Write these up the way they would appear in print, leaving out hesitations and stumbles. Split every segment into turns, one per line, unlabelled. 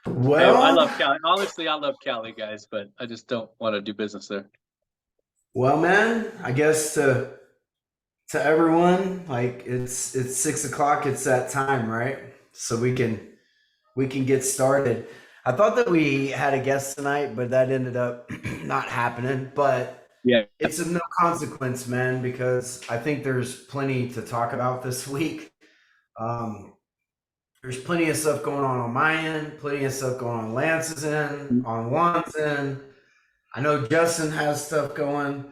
I
Well,
love Cali. Honestly, I love Cali, guys, but I just don't want to do business there.
man, I guess to everyone, like it's 6 o'clock. It's that time, right? So we can get started. I thought that we had a guest tonight, but that ended up not happening. But
Yeah.
it's of no consequence, man, because I think there's plenty to talk about this week. Um, there's plenty of stuff going on my end, plenty of stuff going on Lance's end, on Juan's end. I know Justin has stuff going.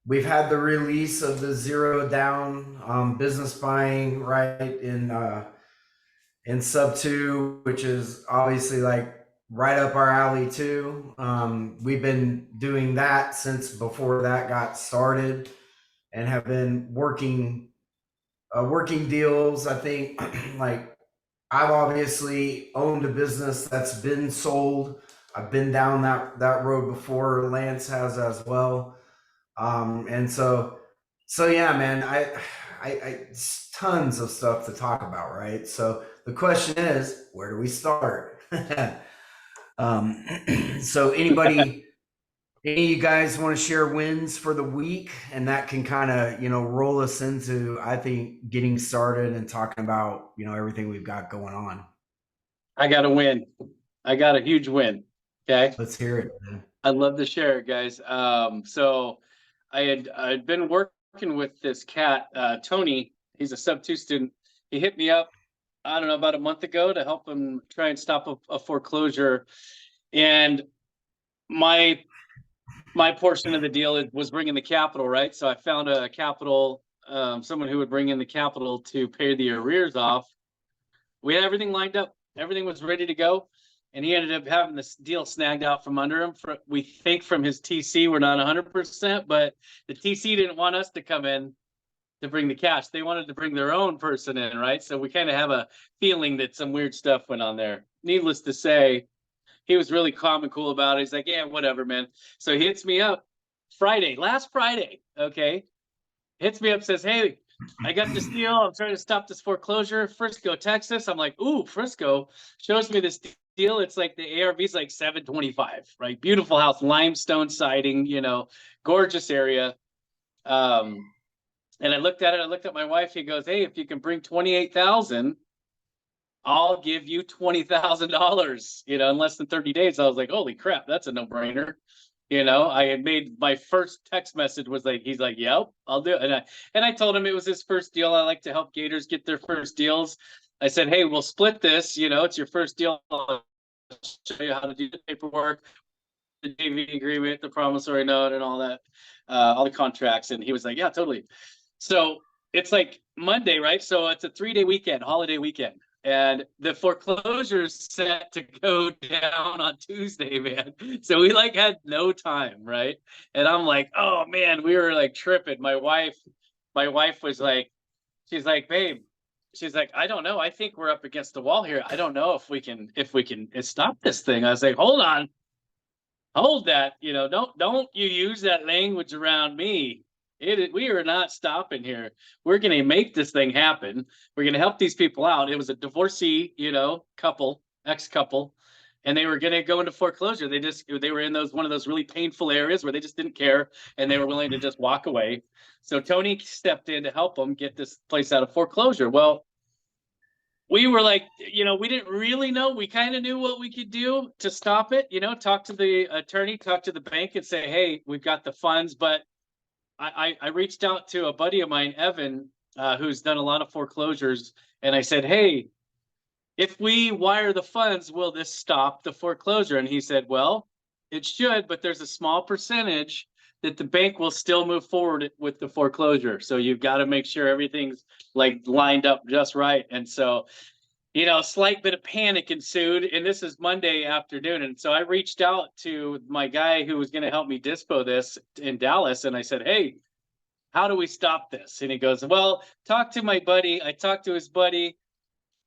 We've had the release of the zero down business buying right in sub two, which is obviously like right up our alley too. We've been doing that since before that got started and have been working deals. I think like I've obviously owned a business that's been sold. I've been down that road before. Lance has as well. And so yeah, man, it's tons of stuff to talk about, right? So the question is, where do we start? um, so any of you guys want to share wins for the week, and that can kind of roll us into, I think, getting started and talking about everything we've got going on.
I got a win. I got a huge win. Okay.
Let's hear it, man.
I'd love to share it, guys. So I'd been working with this cat, Tony. He's a sub two student. He hit me up, I don't know, about a month ago to help him try and stop a foreclosure. And my my portion of the deal was bringing the capital, right? So I found a capital, someone who would bring in the capital to pay the arrears off. We had everything lined up. Everything was ready to go. And he ended up having this deal snagged out from under him. We think from his TC, we're not 100%, but the TC didn't want us to come in to bring the cash. They wanted to bring their own person in, right? So we kind of have a feeling that some weird stuff went on there. Needless to say, he was really calm and cool about it. He's like, yeah, whatever, man. So he hits me up last Friday, okay? Hits me up, says, hey, I got this deal. I'm trying to stop this foreclosure. Frisco, Texas. I'm like, ooh, Frisco. Shows me this deal. It's like the ARV's like 725, right? Beautiful house, limestone siding, gorgeous area. Um, and I looked at it. I looked at my wife. He goes, hey, if you can bring 28,000, I'll give you $20,000, in less than 30 days. I was like, holy crap, that's a no-brainer. I had made my first text message was like, he's like, yep, I'll do it. And I told him it was his first deal. I like to help Gators get their first deals. I said, hey, we'll split this, it's your first deal. I'll show you how to do the paperwork, the JV agreement, the promissory note, and all that, all the contracts. And he was like, yeah, totally. So it's like Monday, right? So it's a 3-day weekend, holiday weekend. And the foreclosure's set to go down on Tuesday, man. So we like had no time, right? And I'm like, oh man, we were like tripping. My wife was like, she's like, babe, she's like, I don't know. I think we're up against the wall here. I don't know if we can stop this thing. I was like, hold on, hold that. Don't you use that language around me. We are not stopping here. We're going to make this thing happen. We're going to help these people out. It was a divorcee, couple, ex-couple, and they were going to go into foreclosure. They were in one of those really painful areas where they just didn't care and they were willing to just walk away. So Tony stepped in to help them get this place out of foreclosure. Well, we were like, we didn't really know. We kind of knew what we could do to stop it, talk to the attorney, talk to the bank and say, hey, we've got the funds. But I reached out to a buddy of mine, Evan, who's done a lot of foreclosures. And I said, hey, if we wire the funds, will this stop the foreclosure? And he said, well, it should, but there's a small percentage that the bank will still move forward with the foreclosure. So you've got to make sure everything's like lined up just right. And so, a slight bit of panic ensued. And this is Monday afternoon. And so I reached out to my guy who was going to help me dispo this in Dallas. And I said, hey, how do we stop this? And he goes, well, talk to my buddy. I talked to his buddy,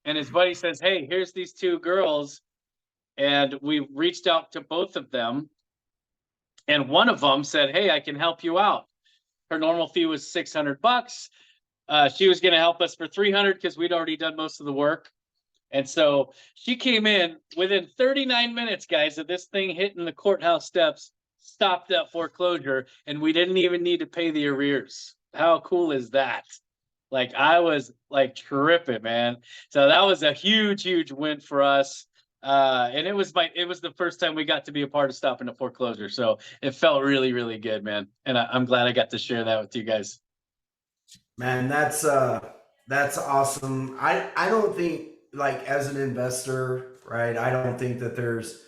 and his buddy says, hey, here's these two girls. And we reached out to both of them. And one of them said, hey, I can help you out. Her normal fee was $600. She was going to help us for $300 because we'd already done most of the work. And so she came in within 39 minutes, guys, of this thing hitting the courthouse steps, stopped that foreclosure, and we didn't even need to pay the arrears. How cool is that? Like I was like tripping, man. So that was a huge, huge win for us. And it was the first time we got to be a part of stopping a foreclosure. So it felt really, really good, man. And I'm glad I got to share that with you guys.
Man, that's awesome. I don't think, like, as an investor, right? I don't think that there's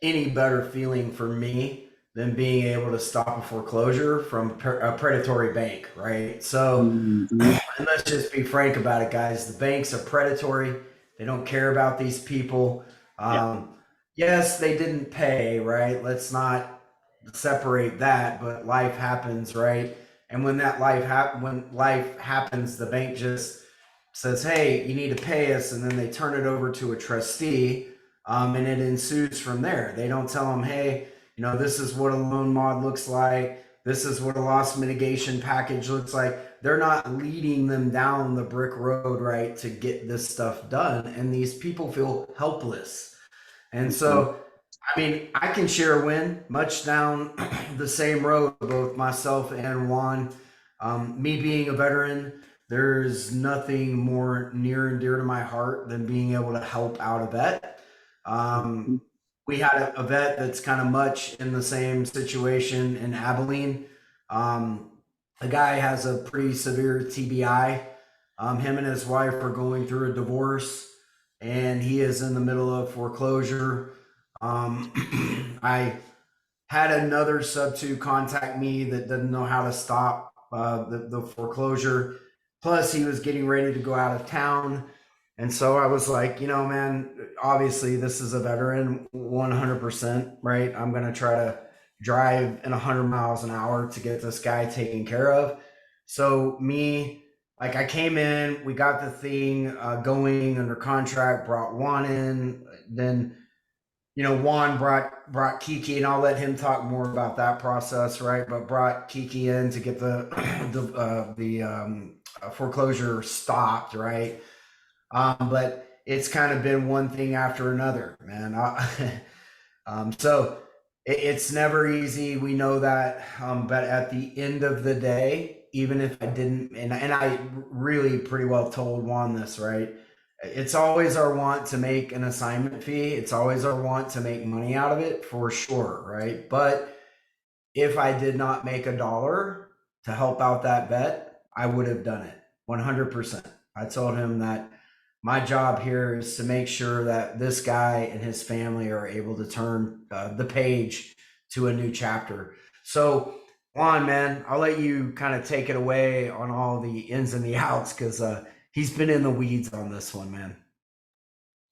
any better feeling for me than being able to stop a foreclosure from a predatory bank, right? So,
Mhm.
and let's just be frank about it, guys. The banks are predatory. They don't care about these people.
Yeah.
Yes, they didn't pay, right? Let's not separate that, but life happens, right? And when life happens, the bank just says, "Hey, you need to pay us," and then they turn it over to a trustee, and it ensues from there. They don't tell them, "Hey, this is what a loan mod looks like. This is what a loss mitigation package looks like." They're not leading them down the brick road, right, to get this stuff done, and these people feel helpless. And
Mhm.
so, I mean, I can share a win much down the same road, both myself and Juan. Me being a veteran, there's nothing more near and dear to my heart than being able to help out a vet. Um, we had a vet that's kind of much in the same situation in Abilene. Um, the guy has a pretty severe TBI. Him and his wife are going through a divorce, and he is in the middle of foreclosure. I had another sub two contact me that doesn't know how to stop the foreclosure. Plus, he was getting ready to go out of town. And so I was like, man, obviously this is a veteran 100%, right? I'm going to try to drive in 100 miles an hour to get this guy taken care of. So, like, I came in, we got the thing going under contract, brought Juan in, then Juan brought Kiki, and I'll let him talk more about that process, right? But brought Kiki in to get the foreclosure stopped, right? But it's kind of been one thing after another, man. So it's never easy. We know that, but at the end of the day, even if I didn't, and I really pretty well told Juan this, right? It's always our want to make an assignment fee. It's always our want to make money out of it for sure, right? But if I did not make a dollar to help out that vet, I would have done it 100%. I told him that my job here is to make sure that this guy and his family are able to turn the page to a new chapter. So, Juan, man, I'll let you kind of take it away on all the ins and the outs because he's been in the weeds on this one, man.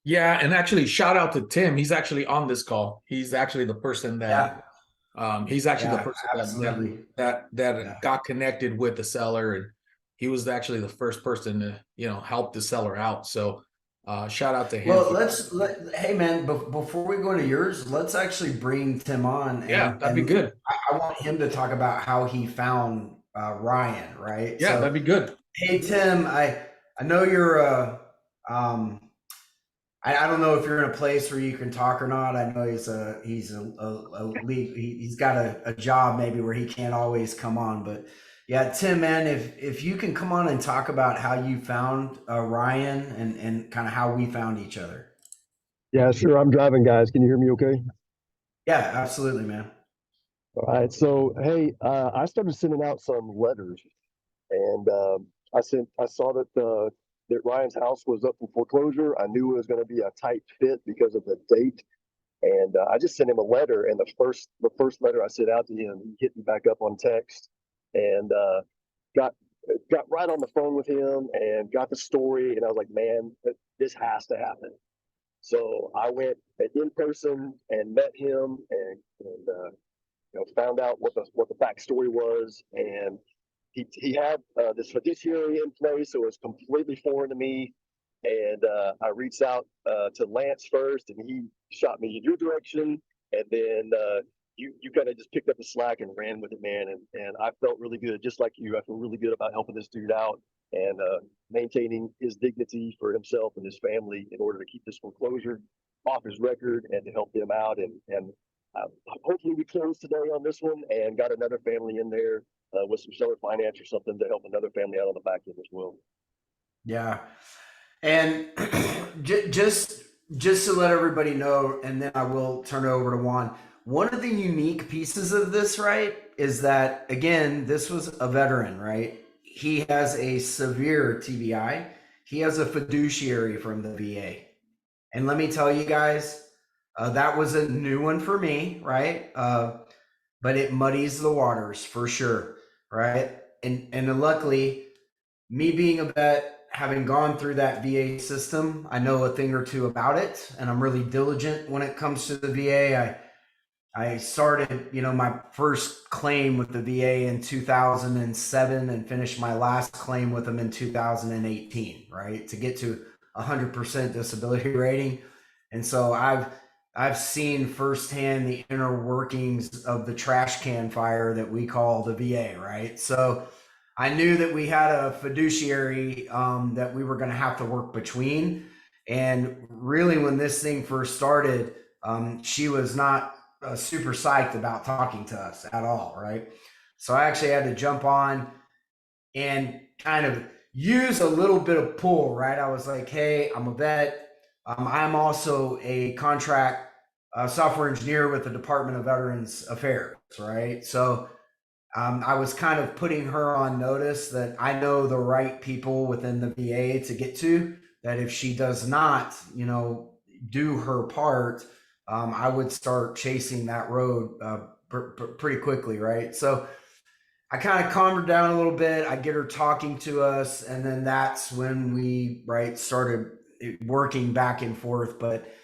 Yeah, and actually, shout out to Tim. He's actually on this call. He's actually the person
Yeah,
that he's actually the
yeah,
person
absolutely.
that
Yeah.
got connected with the seller, and he was actually the first person to help the seller out. So shout out to him.
Well, hey man, before we go into yours, let's actually bring Tim on,
Yeah, that'd be
and
good.
I want him to talk about how he found Ryan, right?
Yeah,
So,
that'd be good.
hey Tim, I know you're um I don't know if you're in a place where you can talk or not. I know he's got a job maybe where he can't always come on, but yeah, Tim, man, if you can come on and talk about how you found Ryan and kind of how we found each other.
Yeah, sure. I'm driving, guys. Can you hear me okay?
Yeah, absolutely, man.
All right. So, hey, I started sending out some letters, and I saw that Ryan's house was up for foreclosure. I knew it was going to be a tight fit because of the date, and I just sent him a letter. And the first letter I sent out to him, he hit me back up on text, and got got right on the phone with him and got the story. And I was like, man, this has to happen. So I went in person and met him and found out what the backstory was. And he had this fiduciary in place, so it was completely foreign to me. And I reached out to Lance first, and he shot me in your direction. And then you kind of just picked up the slack and ran with it, man. And I felt really good, just like you. I feel really good about helping this dude out. and maintaining his dignity for himself and his family in order to keep this foreclosure off his record and to help them out. And hopefully we closed today on this one and got another family in there with some seller finance or something to help another family out on the back end as well.
Yeah. And just to let everybody know, and then I will turn it over to Juan. One of the unique pieces of this, right, is that, again, this was a veteran, right? He has a severe TBI. He has a fiduciary from the VA. And let me tell you guys, that was a new one for me, right? But it muddies the waters for sure, right? And luckily, me being a vet, having gone through that VA system, I know a thing or two about it, and I'm really diligent when it comes to the VA. I started, my first claim with the VA in 2007 and finished my last claim with them in 2018, right? To get to 100% disability rating. And so I've seen firsthand the inner workings of the trash can fire that we call the VA, right? So I knew that we had a fiduciary that we were going to have to work between. And really, when this thing first started, she was not super psyched about talking to us at all, right? So I actually had to jump on and kind of use a little bit of pull, right? I was like, hey, I'm a vet. I'm also a contract software engineer with the Department of Veterans Affairs, right? So I was kind of putting her on notice that I know the right people within the VA to get to, that if she does not, do her part, I would start chasing that road pretty quickly, right? So I kind of calmed her down a little bit. I get her talking to us, and then that's when we started working back and forth. But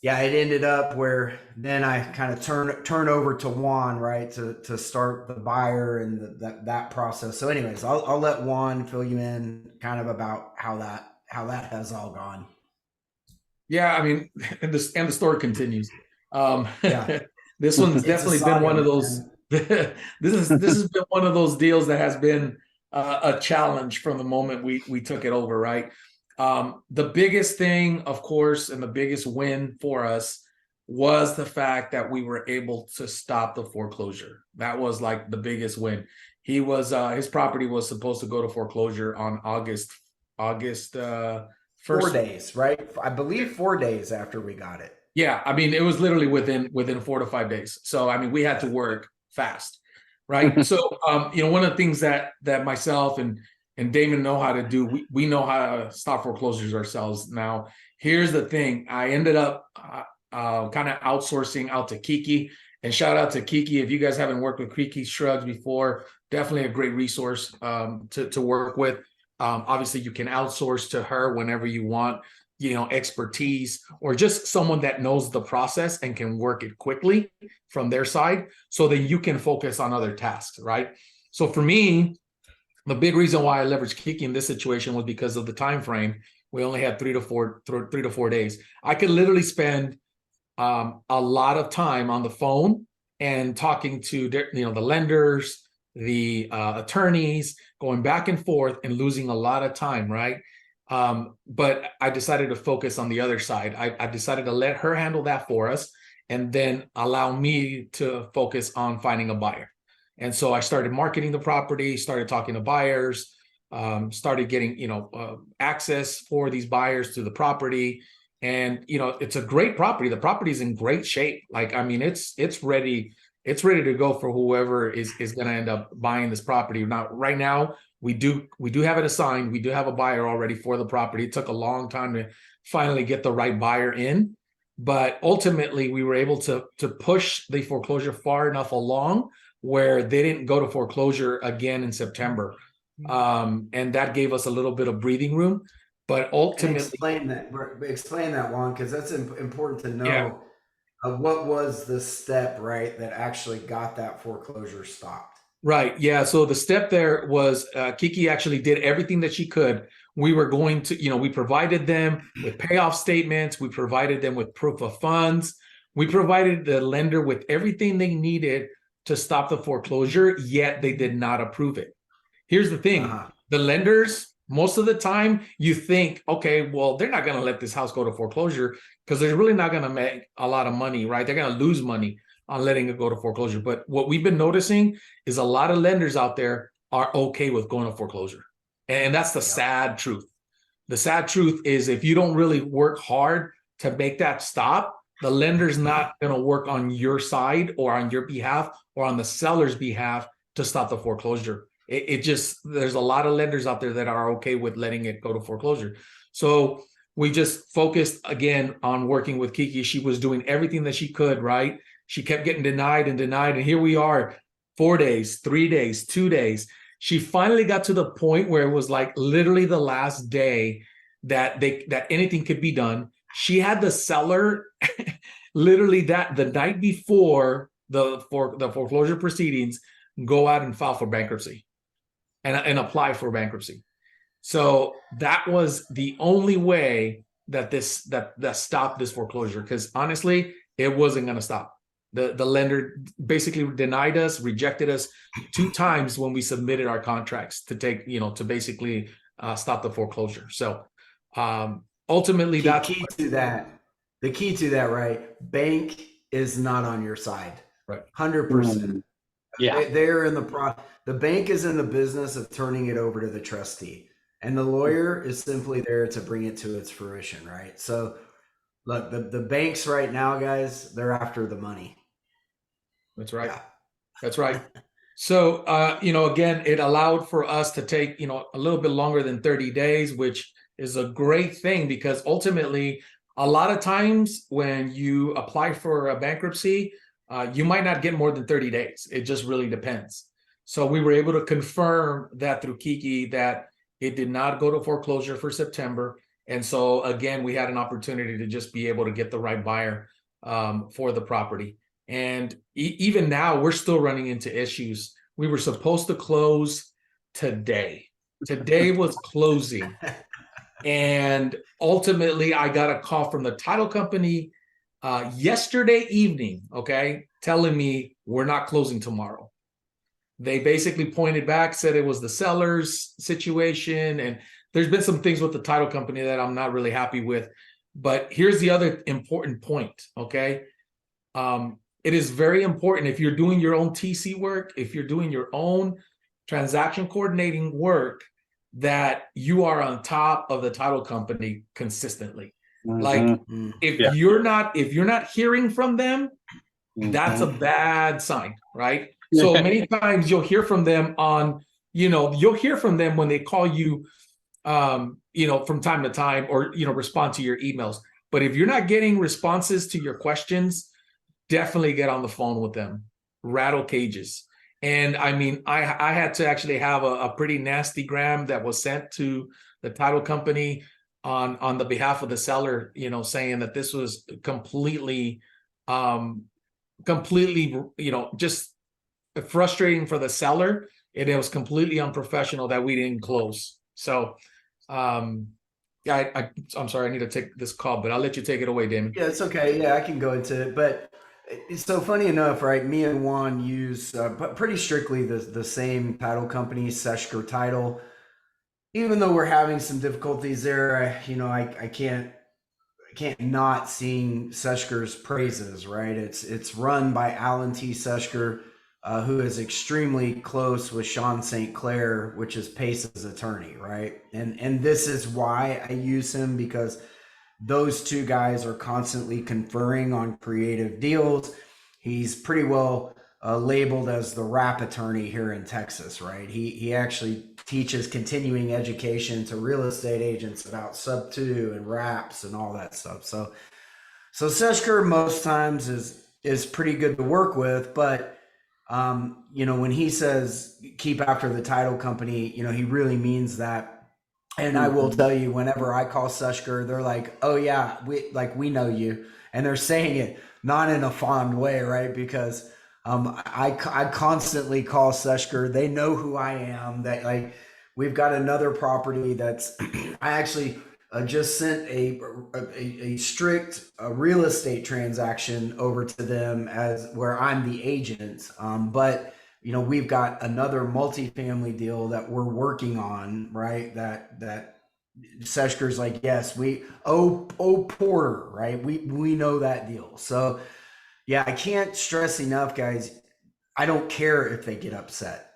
yeah, it ended up where then I kind of turn over to Juan, right, to start the buyer and that process. So, anyways, I'll let Juan fill you in kind of about how that has all gone.
Yeah, I mean, and the story continues.
Yeah.
This one's
It's a
definitely been
saga,
one of those.
man.
This has been one of those deals that has been a challenge from the moment we took it over, right? The biggest thing, of course, and the biggest win for us was the fact that we were able to stop the foreclosure. That was like the biggest win. He was his property was supposed to go to foreclosure on August 1st.
4 days, right? I believe 4 days after we got it.
Yeah, I mean, it was literally within 4 to 5 days. So I mean, we had to work fast, right? So one of the things that myself and Damon know how to do, we know how to stop foreclosures ourselves. Now, here's the thing: I ended up kind of outsourcing out to Kiki, and shout out to Kiki. If you guys haven't worked with Kiki Shrugs before, definitely a great resource to work with. Obviously, you can outsource to her whenever you want, expertise, or just someone that knows the process and can work it quickly from their side, so that you can focus on other tasks, right? So for me, the big reason why I leveraged Kiki in this situation was because of the time frame. We only had 3 to 4 days. I could literally spend a lot of time on the phone and talking to the lenders, the attorneys, going back and forth and losing a lot of time, right? But I decided to focus on the other side. I decided to let her handle that for us, and then allow me to focus on finding a buyer. And so I started marketing the property, started talking to buyers, started getting access for these buyers to the property. And it's a great property. The property is in great shape. Like, I mean, it's ready. It's ready to go for whoever is going to end up buying this property. Now, right now, we do have it assigned. We do have a buyer already for the property. It took a long time to finally get the right buyer in, but ultimately we were able to push the foreclosure far enough along where they didn't go to foreclosure again in September, and that gave us a little bit of breathing room. But ultimately,
explain that, Juan, because that's important to know.
Yeah.
What was the step, right, that actually got that foreclosure stopped?
Right. Yeah. So the step there was Kiki actually did everything that she could. We were going to, we provided them with payoff statements. We provided them with proof of funds. We provided the lender with everything they needed to stop the foreclosure, yet they did not approve it. Here's the thing. the lenders, most of the time, you think, okay, well, they're not going to let this house go to foreclosure because they're really not going to make a lot of money, right? They're going to lose money on letting it go to foreclosure. But what we've been noticing is a lot of lenders out there are okay with going to foreclosure. And that's the sad truth. The sad truth is if you don't really work hard to make that stop, the lender's not going to work on your side or on your behalf or on the seller's behalf to stop the foreclosure. It just, there's a lot of lenders out there that are okay with letting it go to foreclosure. So we just focused again on working with Kiki. She was doing everything that she could, right? She kept getting denied and denied. And here we are, 4 days, 3 days, 2 days. She finally got to the point where it was like literally the last day that anything could be done. She had the seller literally the night before the foreclosure proceedings go out and file for bankruptcy and apply for bankruptcy. So that was the only way that that stopped this foreclosure, because honestly, it wasn't going to stop. The lender basically denied us, rejected us 2 times when we submitted our contracts to take, to basically stop the foreclosure. So ultimately,
The
that's
key to that, right? Bank is not on your side.
Right.
100%.
Yeah.
They're in the bank is in the business of turning it over to the trustee, and the lawyer is simply there to bring it to its fruition, right? So look, the banks right now, guys, they're after the money.
That's right.
Yeah.
That's right. So, again, it allowed for us to take, a little bit longer than 30 days, which is a great thing, because ultimately, a lot of times when you apply for a bankruptcy, you might not get more than 30 days. It just really depends. So we were able to confirm that through Kiki that it did not go to foreclosure for September. And so, again, we had an opportunity to just be able to get the right buyer for the property. And even now, we're still running into issues. We were supposed to close today. Today was closing. And ultimately, I got a call from the title company yesterday evening, okay, telling me we're not closing tomorrow. They basically pointed back, said it was the seller's situation. And there's been some things with the title company that I'm not really happy with. But here's the other important point, okay? It is very important, if you're doing your own TC work, if you're doing your own transaction coordinating work, that you are on top of the title company consistently. Like if you're not hearing from them, that's a bad sign, right? So many times you'll hear from them you'll hear from them when they call you, from time to time, or, respond to your emails. But if you're not getting responses to your questions, definitely get on the phone with them, rattle cages. And I mean, I had to actually have a pretty nasty gram that was sent to the title company on the behalf of the seller, saying that this was completely, just frustrating for the seller. And it was completely unprofessional that we didn't close. So, I'm sorry, I need to take this call, but I'll let you take it away, Damon.
Yeah, it's okay. Yeah, I can go into it. But it's so funny enough, right? Me and Juan use pretty strictly the same title company, Seshker Title. Even though we're having some difficulties there, I can't not sing Seshker's praises, right? It's run by Alan T. Seshker, who is extremely close with Sean St. Clair, which is Pace's attorney, right? And this is why I use him, because those 2 guys are constantly conferring on creative deals. He's pretty well labeled as the rap attorney here in Texas, right? He actually teaches continuing education to real estate agents about sub-2 and raps and all that stuff. So Seshker most times is pretty good to work with, but when he says keep after the title company, he really means that. And I will tell you, whenever I call Seshker, they're like, "Oh yeah, we know you," and they're saying it not in a fond way, right? Because I constantly call Seshker. They know who I am. That we've got another property that's I actually just sent a strict real estate transaction over to them as where I'm the agent, but you know, we've got another multifamily deal that we're working on, right? That Seshker's like, yes, oh Porter, right? We know that deal. So yeah, I can't stress enough, guys. I don't care if they get upset.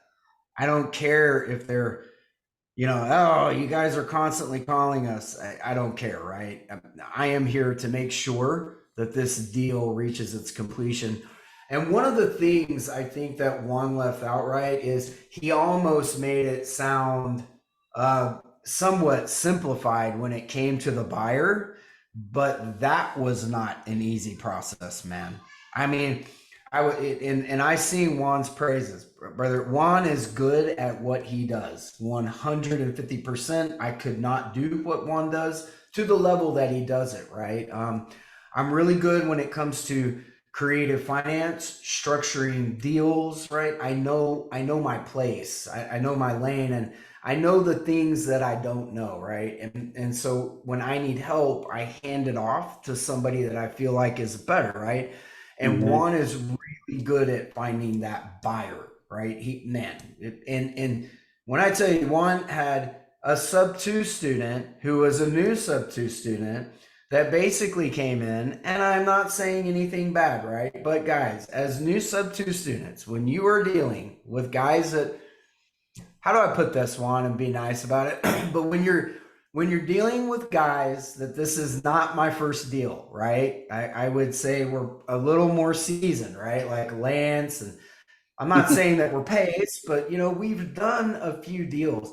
I don't care if they're, you know, oh, you guys are constantly calling us. I don't care, right? I am here to make sure that this deal reaches its completion. And one of the things I think that Juan left out right is he almost made it sound somewhat simplified when it came to the buyer, but that was not an easy process, man. I mean, I would, and I sing Juan's praises, brother. Juan is good at what he does, 150%. I could not do what Juan does to the level that he does it, right? I'm really good when it comes to creative finance, structuring deals, right? I know my place. I know my lane, and I know the things that I don't know, right? And so when I need help, I hand it off to somebody that I feel like is better, right? And Juan is really good at finding that buyer, right? And when I tell you, Juan had a sub 2 student who was a new sub 2 student that basically came in, and I'm not saying anything bad, right? But guys, as new sub 2 students, when you are dealing with guys that, how do I put this, Juan, and be nice about it? But when you're dealing with guys that this is not my first deal, right? I would say we're a little more seasoned, right? Like Lance, and I'm not saying that we're Pace, but you know, we've done a few deals.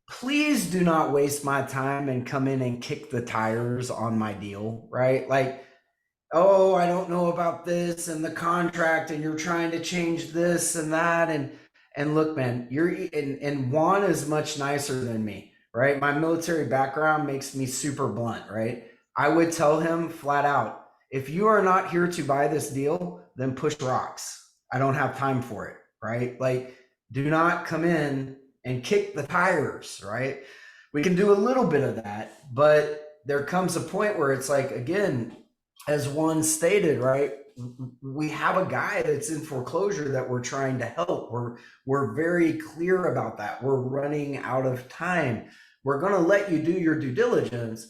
Please do not waste my time and come in and kick the tires on my deal, right? Like, oh, I don't know about this and the contract, and you're trying to change this and that. And look, man, and Juan is much nicer than me, right? My military background makes me super blunt, right? I would tell him flat out, if you are not here to buy this deal, then push rocks. I don't have time for it, right? Like, do not come in and kick the tires, right? We can do a little bit of that, but there comes a point where it's like, again, as Juan stated, right? We have a guy that's in foreclosure that we're trying to help. We're very clear about that. We're running out of time. We're going to let you do your due diligence.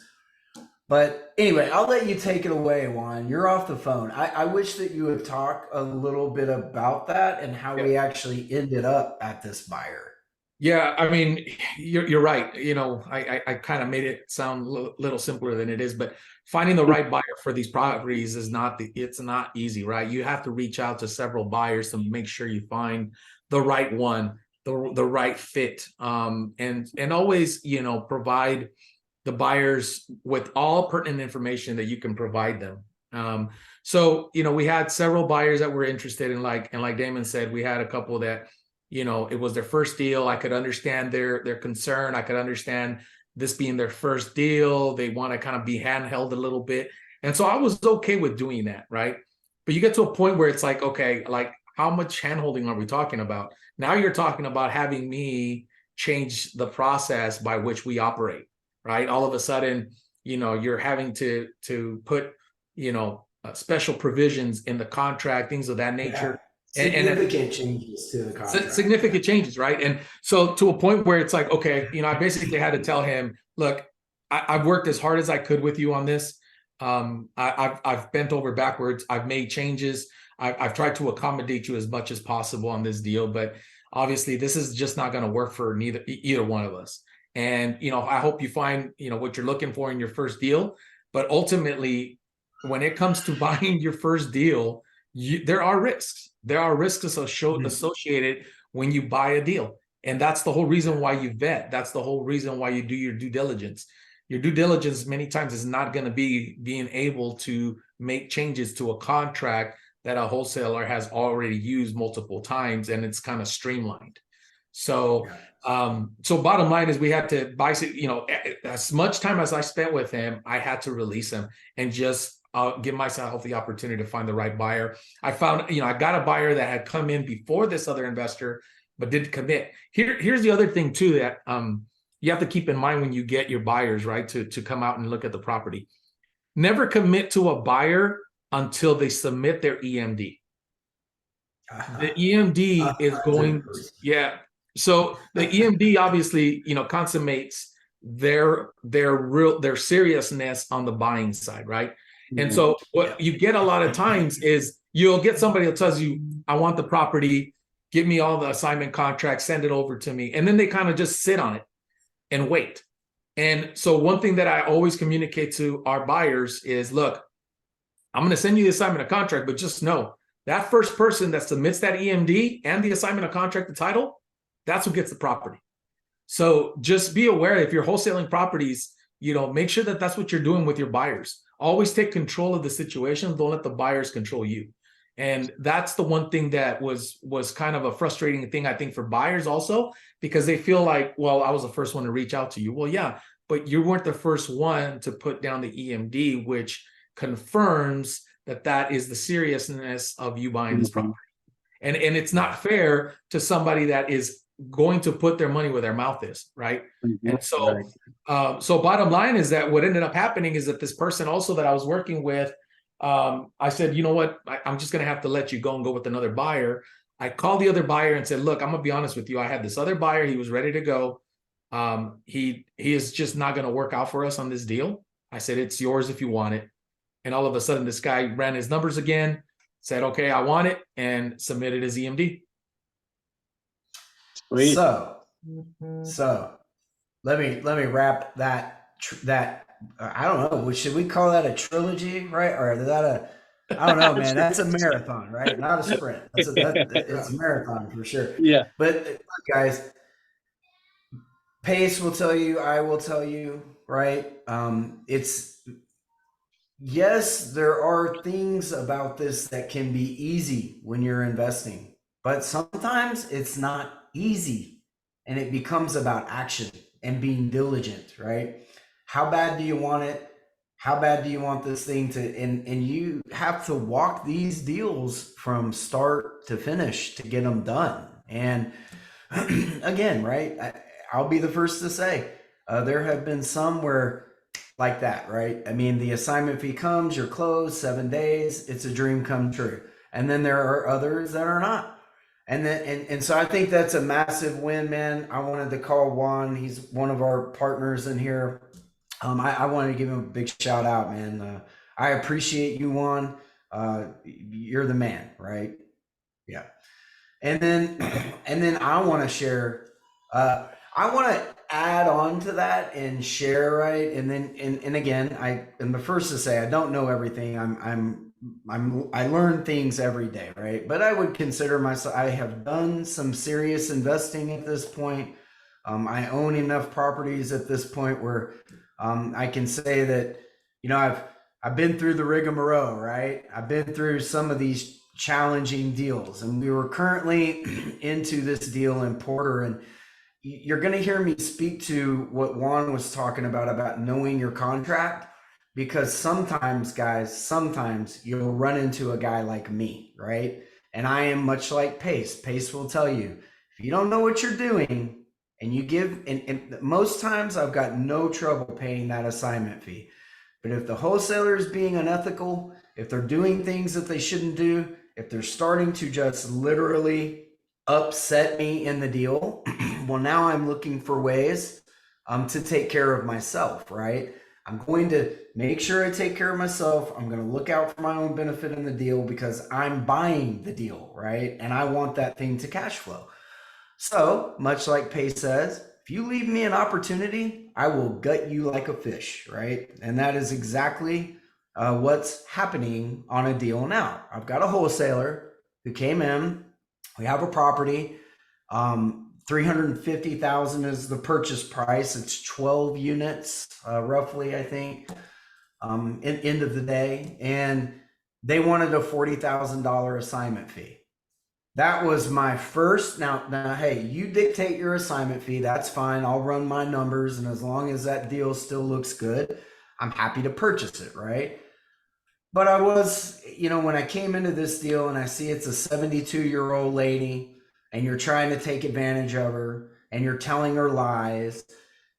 But anyway, I'll let you take it away, Juan. You're off the phone. I wish that you would talk a little bit about that and how we actually ended up at this buyer.
Yeah, I mean, you're right. You know, I kind of made it sound a little simpler than it is, but finding the right buyer for these properties is it's not easy, right? You have to reach out to several buyers to make sure you find the right one, the right fit, and always, you know, provide the buyers with all pertinent information that you can provide them. So, you know, we had several buyers that were interested in, like Damon said, we had a couple that, you know, it was their first deal. I could understand their concern. I could understand this being their first deal. They want to kind of be handheld a little bit. And so I was okay with doing that, right? But you get to a point where it's like, okay, like how much handholding are we talking about? Now you're talking about having me change the process by which we operate, right? All of a sudden, you know, you're having to put, you know, special provisions in the contract, things of that nature.
Significant changes to the contract.
Significant changes, right? And so to a point where it's like, okay, you know, I basically had to tell him, look, I've worked as hard as I could with you on this. I've bent over backwards. I've made changes. I've tried to accommodate you as much as possible on this deal, but obviously this is just not going to work for either one of us. And, you know, I hope you find, you know, what you're looking for in your first deal. But ultimately, when it comes to buying your first deal, there are risks. There are risks associated when you buy a deal. And that's the whole reason why you vet. That's the whole reason why you do your due diligence. Your due diligence many times is not going to be being able to make changes to a contract that a wholesaler has already used multiple times, and it's kind of streamlined. So, so bottom line is we had to buy, you know, as much time as I spent with him, I had to release him and just give myself the opportunity to find the right buyer. I found, you know, I got a buyer that had come in before this other investor, but didn't commit. Here's the other thing too, that you have to keep in mind when you get your buyers, right, to come out and look at the property. Never commit to a buyer until they submit their EMD. The EMD is going,
100%.
yeah. So the EMD obviously, consummates their seriousness on the buying side, right? And so what you get a lot of times is you'll get somebody that tells you, I want the property, give me all the assignment contracts, send it over to me. And then they kind of just sit on it and wait. And so one thing that I always communicate to our buyers is, look, I'm going to send you the assignment of contract, but just know that first person that submits that EMD and the assignment of contract, the title, that's who gets the property. So just be aware, if you're wholesaling properties, make sure that that's what you're doing with your buyers. Always take control of the situation. Don't let the buyers control you. And that's the one thing that was kind of a frustrating thing, I think, for buyers also, because they feel like, well, I was the first one to reach out to you. Well, yeah, but you weren't the first one to put down the EMD, which confirms that is the seriousness of you buying this property. And it's not fair to somebody that is going to put their money where their mouth is, right? And so, so bottom line is that what ended up happening is that this person also that I was working with, I said, you know what, I'm just going to have to let you go and go with another buyer. I called the other buyer and said, look, I'm going to be honest with you. I had this other buyer. He was ready to go. He is just not going to work out for us on this deal. I said, it's yours if you want it. And all of a sudden, this guy ran his numbers again, said, okay, I want it, and submitted his EMD.
Sweet.
So let me wrap that I don't know, should we call that a trilogy, right? Or is that I don't know, man. That's a marathon, right? Not a sprint. It's a marathon for sure.
Yeah.
But guys, Pace will tell you, I will tell you, right? Yes, there are things about this that can be easy when you're investing, but sometimes it's not easy, and it becomes about action and being diligent, right? How bad do you want it? How bad do you want this thing to, and you have to walk these deals from start to finish to get them done. And again, right, I'll be the first to say, there have been some where like that, right? I mean, the assignment fee comes, you're closed, 7 days, it's a dream come true. And then there are others that are not. And so I think that's a massive win, man. I wanted to call Juan. He's one of our partners in here. I wanted to give him a big shout out, man. I appreciate you, Juan. You're the man, right? Yeah. And then I want to share, I want to add on to that and share, right? And then, and again, I am the first to say, I don't know everything. I learn things every day, right? But I would consider myself, I have done some serious investing at this point. I own enough properties at this point where I can say that, I've been through the rigmarole, right? I've been through some of these challenging deals, and we were currently into this deal in Porter, and you're going to hear me speak to what Juan was talking about knowing your contract, because sometimes, guys, you'll run into a guy like me, right? And I am much like Pace. Pace will tell you, if you don't know what you're doing and you give, and most times I've got no trouble paying that assignment fee. But if the wholesaler is being unethical, if they're doing things that they shouldn't do, if they're starting to just literally upset me in the deal, well, now I'm looking for ways to take care of myself, right? I'm going to make sure I take care of myself. I'm going to look out for my own benefit in the deal because I'm buying the deal, right? And I want that thing to cash flow. So much like Pace says, if you leave me an opportunity, I will gut you like a fish, right? And that is exactly what's happening on a deal now. I've got a wholesaler who came in. We have a property. $350,000 is the purchase price. It's 12 units, roughly, I think, end of the day. And they wanted a $40,000 assignment fee. That was my first. Now, hey, you dictate your assignment fee. That's fine. I'll run my numbers. And as long as that deal still looks good, I'm happy to purchase it, right? But I was, when I came into this deal and I see it's a 72-year-old lady, and you're trying to take advantage of her, and you're telling her lies.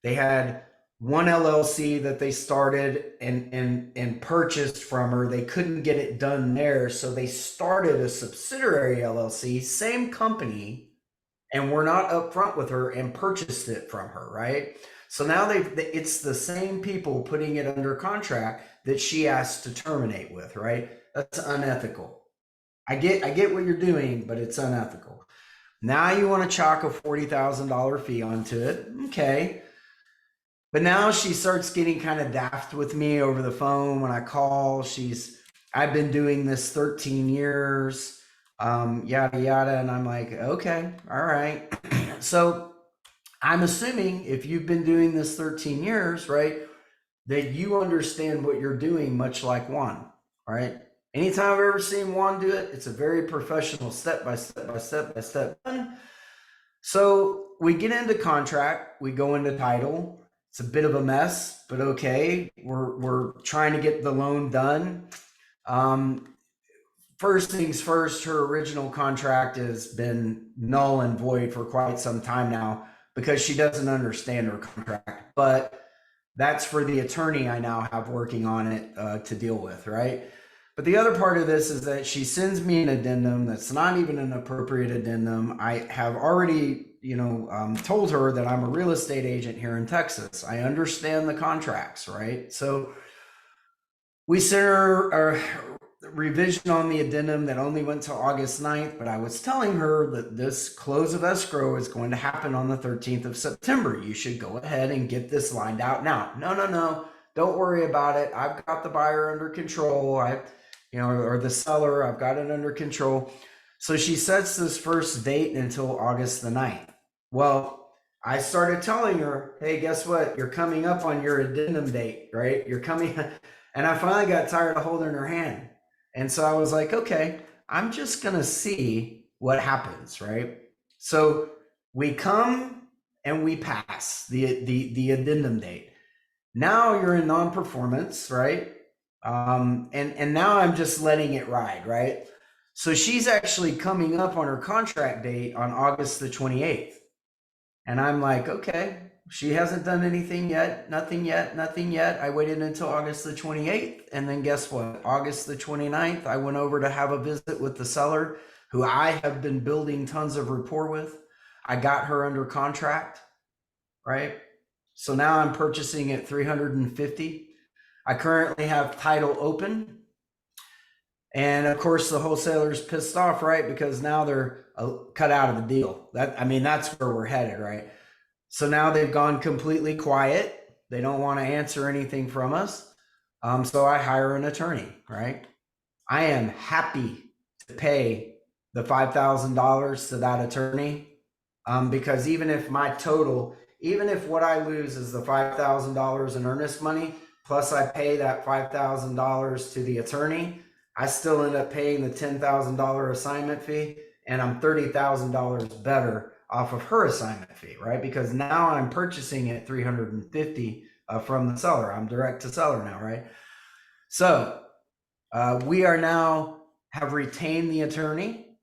They had one LLC that they started and purchased from her. They couldn't get it done there, so they started a subsidiary LLC, same company, and were not upfront with her and purchased it from her, right? So now it's the same people putting it under contract that she asked to terminate with, right? That's unethical. I get what you're doing, but it's unethical. Now you want to chalk a $40,000 fee onto it. Okay. But now she starts getting kind of daft with me over the phone when I call. I've been doing this 13 years, yada, yada. And I'm like, okay, all right. So I'm assuming if you've been doing this 13 years, right, that you understand what you're doing, much like Juan, right? Anytime I've ever seen Juan do it, it's a very professional step by step by step by step. So we get into contract, we go into title. It's a bit of a mess, but okay. We're trying to get the loan done. First things first, her original contract has been null and void for quite some time now because she doesn't understand her contract. But that's for the attorney I now have working on it to deal with, right? But the other part of this is that she sends me an addendum that's not even an appropriate addendum. I have already, told her that I'm a real estate agent here in Texas. I understand the contracts, right? So we sent her a revision on the addendum that only went to August 9th, but I was telling her that this close of escrow is going to happen on the 13th of September. You should go ahead and get this lined out now. No. Don't worry about it. I've got the buyer under control. Or the seller, I've got it under control. So she sets this first date until August the 9th. Well, I started telling her, hey, guess what? You're coming up on your addendum date, right? You're coming. And I finally got tired of holding her hand. And so I was like, okay, I'm just going to see what happens, right? So we come and we pass the addendum date. Now you're in non-performance, right? And now I'm just letting it ride, right? So she's actually coming up on her contract date on August the 28th. And I'm like, okay, she hasn't done anything yet, nothing yet. I waited until August the 28th. And then guess what? August the 29th, I went over to have a visit with the seller who I have been building tons of rapport with. I got her under contract, right? So now I'm purchasing at $350,000. I currently have title open. And of course, the wholesaler's pissed off, right? Because now they're cut out of the deal. That's where we're headed, right? So now they've gone completely quiet. They don't want to answer anything from us. So I hire an attorney, right? I am happy to pay the $5,000 to that attorney because even if what I lose is the $5,000 in earnest money, plus I pay that $5,000 to the attorney, I still end up paying the $10,000 assignment fee, and I'm $30,000 better off of her assignment fee, right? Because now I'm purchasing at $350,000 from the seller. I'm direct to seller now, right? So we are now have retained the attorney,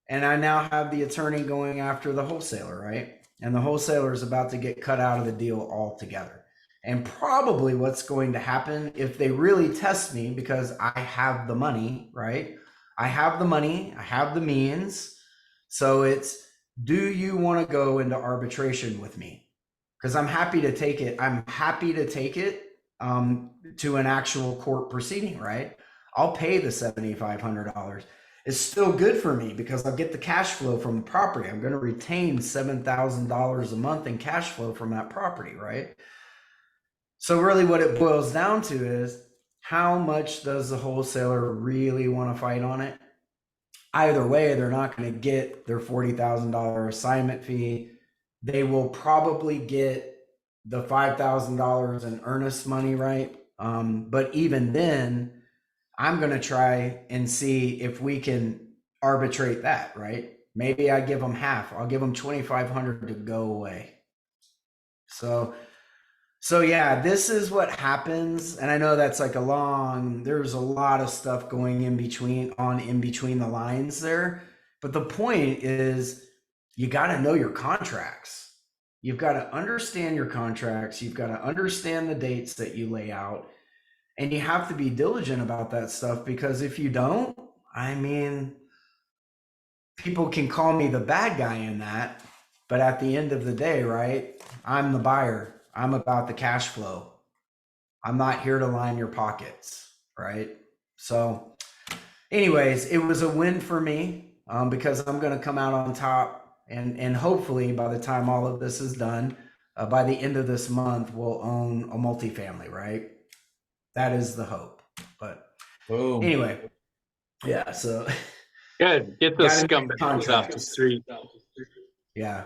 and I now have the attorney going after the wholesaler, right? And the wholesaler is about to get cut out of the deal altogether. And probably what's going to happen if they really test me, because I have the money, right? I have the money, I have the means. So it's, do you want to go into arbitration with me? Because I'm happy to take it. I'm happy to take it to an actual court proceeding, right? I'll pay the $7,500. It's still good for me because I'll get the cash flow from the property. I'm going to retain $7,000 a month in cash flow from that property, right? So really what it boils down to is, how much does the wholesaler really want to fight on it? Either way, they're not going to get their $40,000 assignment fee. They will probably get the $5,000 in earnest money, right? But even then, I'm going to try and see if we can arbitrate that, right? Maybe I give them half. I'll give them $2,500 to go away. So yeah, this is what happens. And I know that's like there's a lot of stuff going in between the lines there. But the point is, you got to know your contracts. You've got to understand your contracts. You've got to understand the dates that you lay out. And you have to be diligent about that stuff, because if you don't, I mean, people can call me the bad guy in that. But at the end of the day, right, I'm the buyer. I'm about the cash flow. I'm not here to line your pockets, right? So anyways, it was a win for me, because I'm going to come out on top, and hopefully by the time all of this is done, by the end of this month, we'll own a multifamily, right? That is the hope. But
Boom.
anyway, yeah. So
Good. Get those
gotta make
scumbags off the
contracts.
street.
Yeah,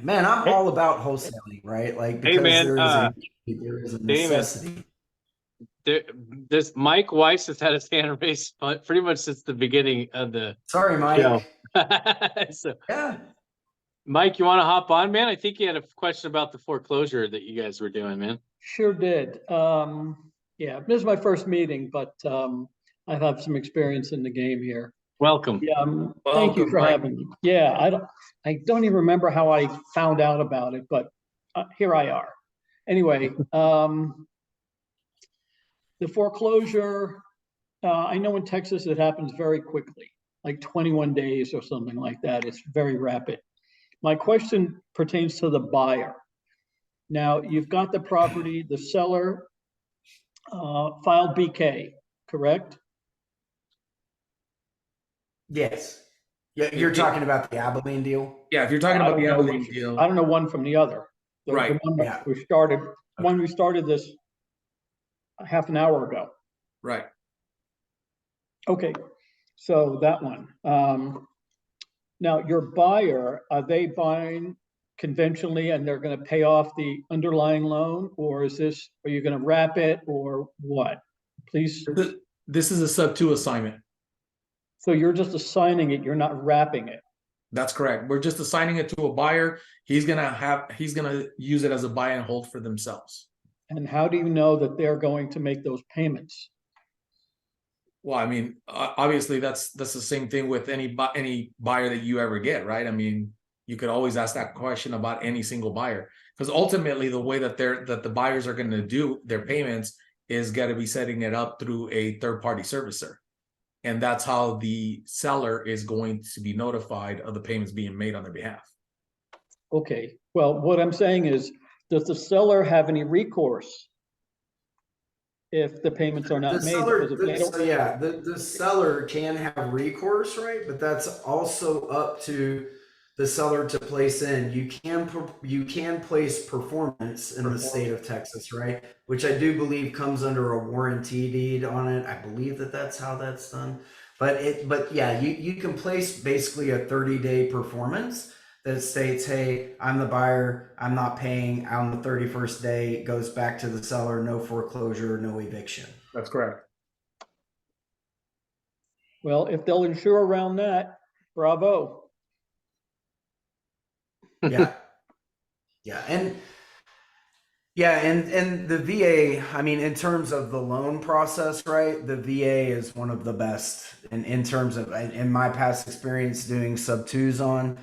man, I'm
Hey-
all about wholesaling, right? Like,
Hey,
because
man,
there is a
Damon.
necessity.
This Mike Weiss has had his hand raised pretty much since the beginning of the
Sorry, Mike.
show. So,
Yeah.
Mike, you want to hop on, man? I think you had a question about the foreclosure that you guys were doing, man.
Sure did. Yeah, this is my first meeting, but I have some experience in the game here.
Welcome.
Yeah, thank you
Welcome,
for
Mike.
having me. Yeah, I don't even remember how I found out about it, but here I are. Anyway, the foreclosure, I know in Texas it happens very quickly, like 21 days or something like that. It's very rapid. My question pertains to the buyer. Now, you've got the property, the seller filed BK, correct?
Yes. Yeah, you're talking about the Abilene deal.
Yeah, if you're talking about the
I don't know
Abilene
which-
deal,
I don't know one from the other. The
Right,
one
yeah.
that we started, when we started this a half an hour ago.
right.
Okay, so that one. Now, your buyer, are they buying conventionally and they're going to pay off the underlying loan, or are you going to wrap it, or what? Please.
This is a sub-2 assignment.
So you're just assigning it, you're not wrapping it.
That's correct. We're just assigning it to a buyer. He's gonna use it as a buy and hold for themselves.
And how do you know that they're going to make those payments?
Well, I mean, obviously that's the same thing with any buyer that you ever get, right? I mean, you could always ask that question about any single buyer, because ultimately the way that the buyers are going to do their payments is got to be setting it up through a third-party servicer, and that's how the seller is going to be notified of the payments being made on their behalf.
Okay, well, what I'm saying is, does the seller have any recourse if the payments are not
The
made?
seller,
Because if they don't-
so yeah, the seller can have recourse, right? But that's also up to the seller to place in. You can place performance in the state of Texas, right? Which I do believe comes under a warranty deed on it. I believe that's how that's done. But yeah, you can place basically a 30-day performance that states, hey, I'm the buyer, I'm not paying on the 31st day, it goes back to the seller, no foreclosure, no eviction.
That's correct.
Well, if they'll insure around that, bravo.
Yeah. Yeah. And the VA, I mean, in terms of the loan process, right? The VA is one of the best in terms of, in my past experience doing sub-2s on,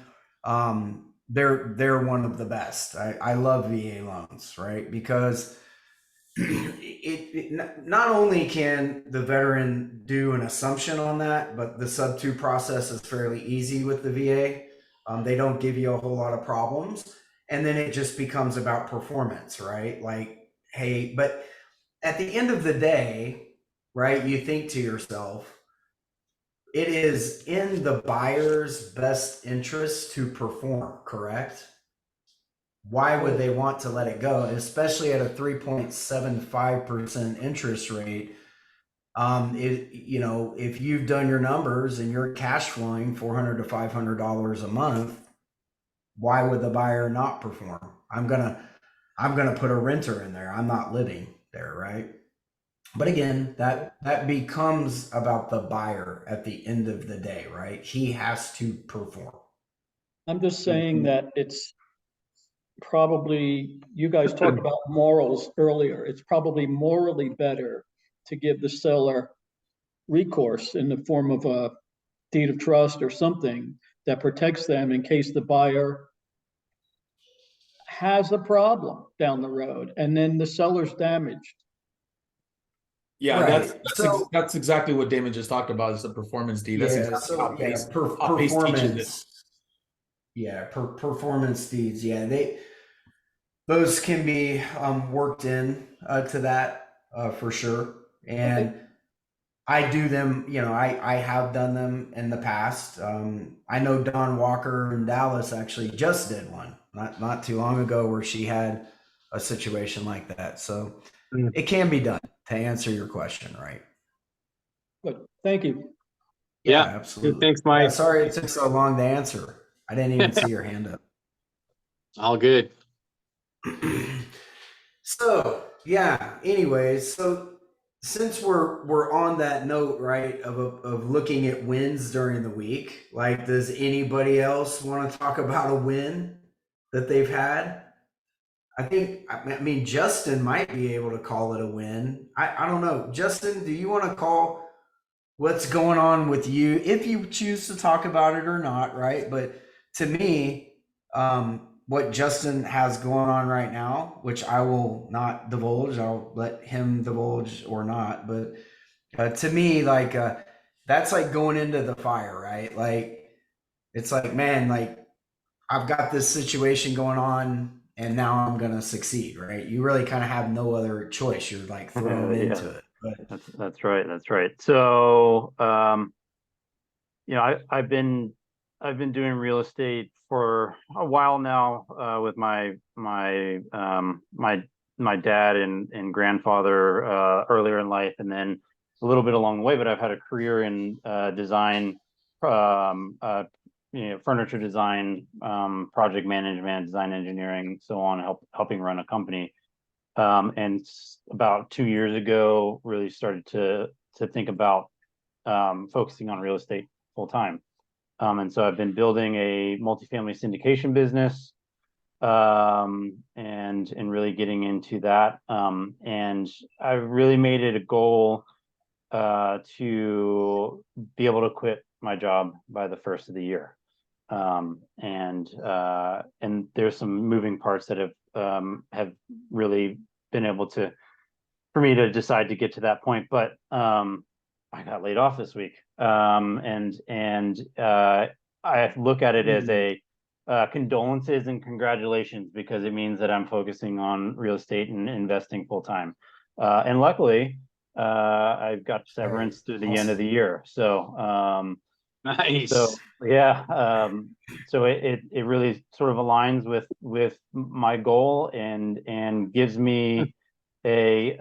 they're one of the best. I love VA loans, right? Because not only can the veteran do an assumption on that, but the sub-2 process is fairly easy with the VA. They don't give you a whole lot of problems. And then it just becomes about performance, right? Like, hey, but at the end of the day, right, you think to yourself, it is in the buyer's best interest to perform, correct? Why would they want to let it go? And especially at a 3.75% interest rate. If you've done your numbers and you're cash flowing $400 to $500 a month, why would the buyer not perform? I'm gonna put a renter in there. I'm not living there, right? But again, that becomes about the buyer at the end of the day, right? He has to perform.
I'm just saying that it's probably, you guys talked about morals earlier. It's probably morally better to give the seller recourse in the form of a deed of trust or something that protects them in case the buyer has a problem down the road and then the seller's damaged.
Yeah,
Right. So-
that's exactly what Damon just talked about, is the performance deed. That's exactly how Pace, how Pace teaches it.
performance. Yeah, performance deeds. Yeah, those can be worked in to that for sure. And I do them, I have done them in the past. I know Dawn Walker in Dallas actually just did one not too long ago where she had a situation like that. So it can be done, to answer your question, right?
Good, thank you.
Yeah.
Absolutely.
Thanks, Mike.
Yeah, sorry it took so long to answer. I didn't even see your hand up.
All good.
So yeah, anyways, so since we're on that note, right, of looking at wins during the week, like, does anybody else want to talk about a win that they've had? I mean, Justin might be able to call it a win. I don't know. Justin, do you want to call what's going on with you, if you choose to talk about it or not, right? But to me, what Justin has going on right now, which I will not divulge, I'll let him divulge or not. But to me, like, that's like going into the fire, right? Like, it's like, man, like, I've got this situation going on and now I'm going to succeed, right? You really kind of have no other choice. You're like thrown into it. But
That's right. That's right. So, I've been doing real estate for a while now, with my dad and grandfather, earlier in life, and then a little bit along the way, but I've had a career in, design, furniture design, project management, design engineering, so on, helping run a company. And about 2 years ago, really started to think about focusing on real estate full time. And so I've been building a multifamily syndication business, and really getting into that. And I've really made it a goal to be able to quit my job by the first of the year. And there's some moving parts that have really been able for me to decide to get to that point. But I got laid off this week. And I look at it as a condolences and congratulations, because it means that I'm focusing on real estate and investing full time. And luckily, I've got severance through the end of the year. So,
Nice.
so yeah, so it really sort of aligns with my goal and gives me a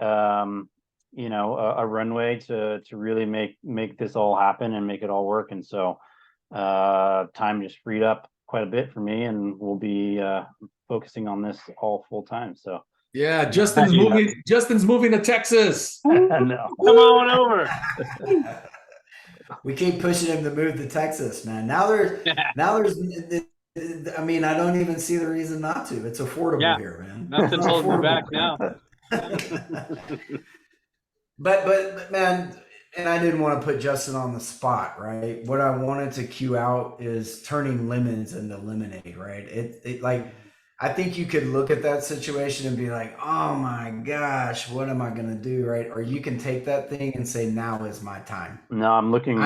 runway to really make this all happen and make it all work. And so time just freed up quite a bit for me, and we'll be focusing on this all full time. So
Yeah, Justin's moving to Texas.
no.
Come on over.
we keep pushing him to move to Texas, man. Now there's, I mean, I don't even see the reason not to. It's affordable here, man.
Nothing's holding you back now.
But man, and I didn't want to put Justin on the spot, right? What I wanted to cue out is turning lemons into lemonade, right? It like, I think you could look at that situation and be like, oh my gosh, what am I going to do, right? Or you can take that thing and say, now is my time.
No, I'm looking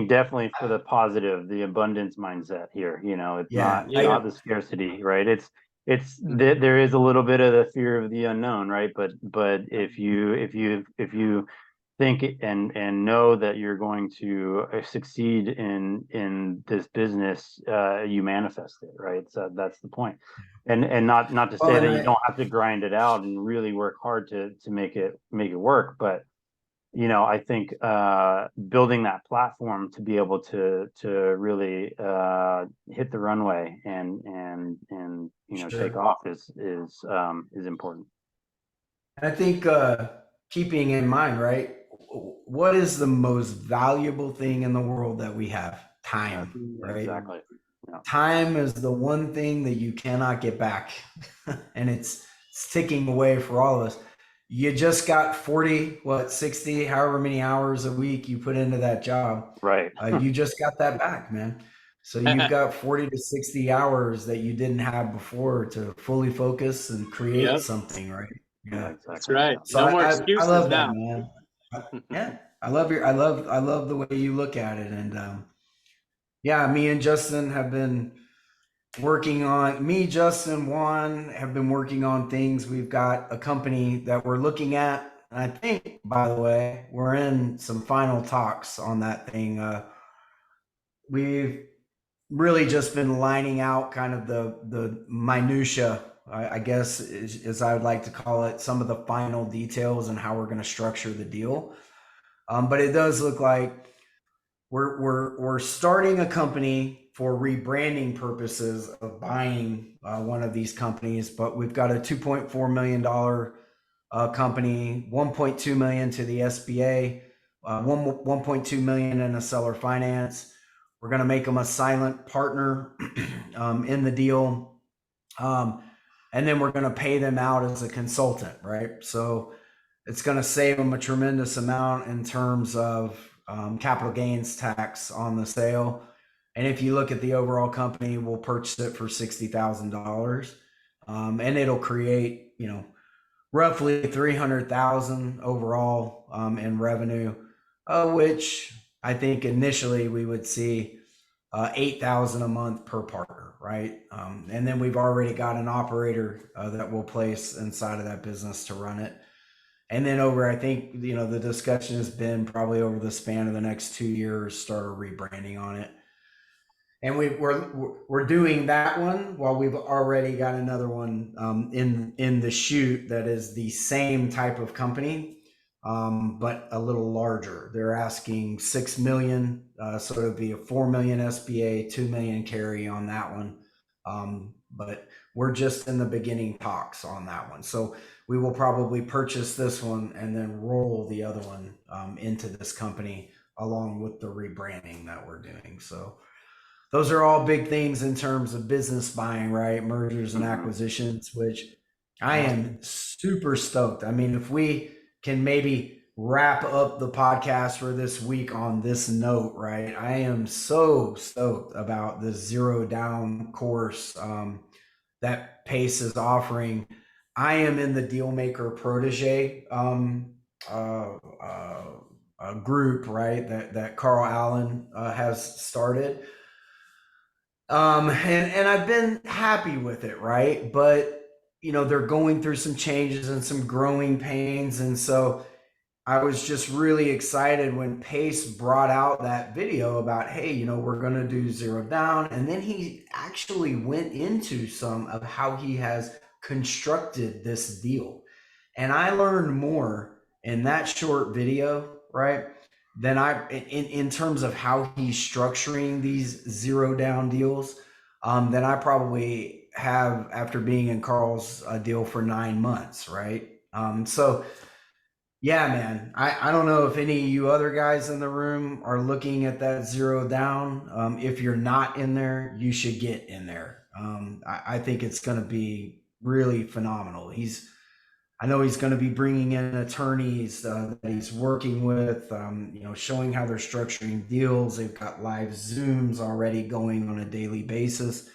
definitely for the positive, the abundance mindset here. It's not the scarcity, right? It's there is a little bit of the fear of the unknown, right? But if you think and know that you're going to succeed in this business, you manifest it, right? So that's the point. And not to say that you don't have to grind it out and really work hard to make it work, but I think building that platform to be able to really hit the runway and
Sure.
take off is important.
And I think keeping in mind, right, what is the most valuable thing in the world that we have? Time, right?
Exactly. Yeah.
Time is the one thing that you cannot get back. And it's ticking away for all of us. You just got 60, however many hours a week you put into that job.
Right.
You just got that back, man. So you've got 40 to 60 hours that you didn't have before to fully focus and create
Yep.
something, right? Yeah.
Exactly.
That's right.
So
No more
I
excuses
love that,
now.
man. Yeah. I love the way you look at it. And yeah, me and Justin have been Justin, Juan have been working on things. We've got a company that we're looking at. And I think, by the way, we're in some final talks on that thing. We've really just been lining out kind of the minutia, I guess, as I would like to call it, some of the final details and how we're going to structure the deal. But it does look like we're starting a company for rebranding purposes of buying one of these companies, but we've got a $2.4 million company, 1.2 million to the SBA, 1.2 million in a seller finance. We're going to make them a silent partner in the deal. And then we're going to pay them out as a consultant, right? So it's going to save them a tremendous amount in terms of capital gains tax on the sale. And if you look at the overall company, we'll purchase it for $60,000. And it'll create, roughly 300,000 overall in revenue, which I think initially we would see 8,000 a month per partner, right? And then we've already got an operator that we'll place inside of that business to run it. And then I think, the discussion has been probably over the span of the next 2 years, start a rebranding on it. And we're doing that one while we've already got another one in the chute that is the same type of company, but a little larger. They're asking 6 million, so it'd be a 4 million SBA, 2 million carry on that one. But we're just in the beginning talks on that one. So we will probably purchase this one and then roll the other one into this company along with the rebranding that we're doing. So those are all big things in terms of business buying, right? Mergers and acquisitions, which I am super stoked. I mean, if we can maybe wrap up the podcast for this week on this note, right? I am so stoked about the Zero Down course that Pace is offering. I am in the Dealmaker Protege group, right? That Carl Allen has started. And I've been happy with it, right? But they're going through some changes and some growing pains. And so I was just really excited when Pace brought out that video about, hey, we're going to do Zero Down. And then he actually went into some of how he has constructed this deal. And I learned more in that short video, right? Than in terms of how he's structuring these Zero Down deals, than I probably have after being in Carl's deal for 9 months, right? So yeah, man, I don't know if any of you other guys in the room are looking at that Zero Down. If you're not in there, you should get in there. I think it's going to be really phenomenal. I know he's going to be bringing in attorneys that he's working with, showing how they're structuring deals. They've got live Zooms already going on a daily basis,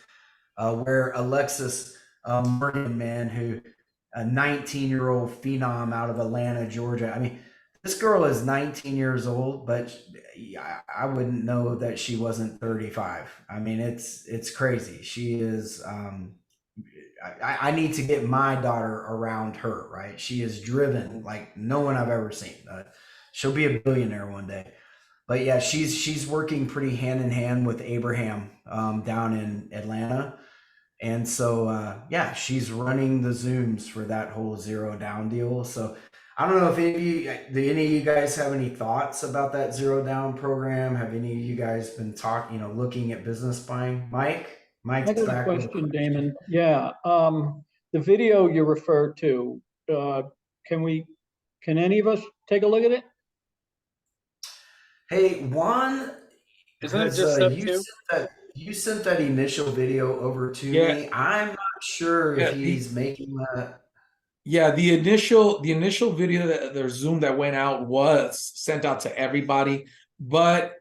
where Alexis Morgan, man, who a 19-year-old phenom out of Atlanta, Georgia. I mean, this girl is 19 years old, but I wouldn't know that she wasn't 35. I mean, it's crazy. She is. I need to get my daughter around her, right? She is driven like no one I've ever seen. She'll be a billionaire one day. But yeah, she's working pretty hand in hand with Abraham down in Atlanta. And so, yeah, she's running the Zooms for that whole Zero Down deal. So I don't know if do any of you guys have any thoughts about that Zero Down program? Have any of you guys been looking at business buying? Mike's
I got a
back.
question, Damon. Yeah, the video you referred to, can any of us take a look at it?
Hey, Juan,
Isn't it just up to?
you sent that initial video over to me. I'm not sure if he's making that.
Yeah, the initial video, the Zoom that went out was sent out to everybody, but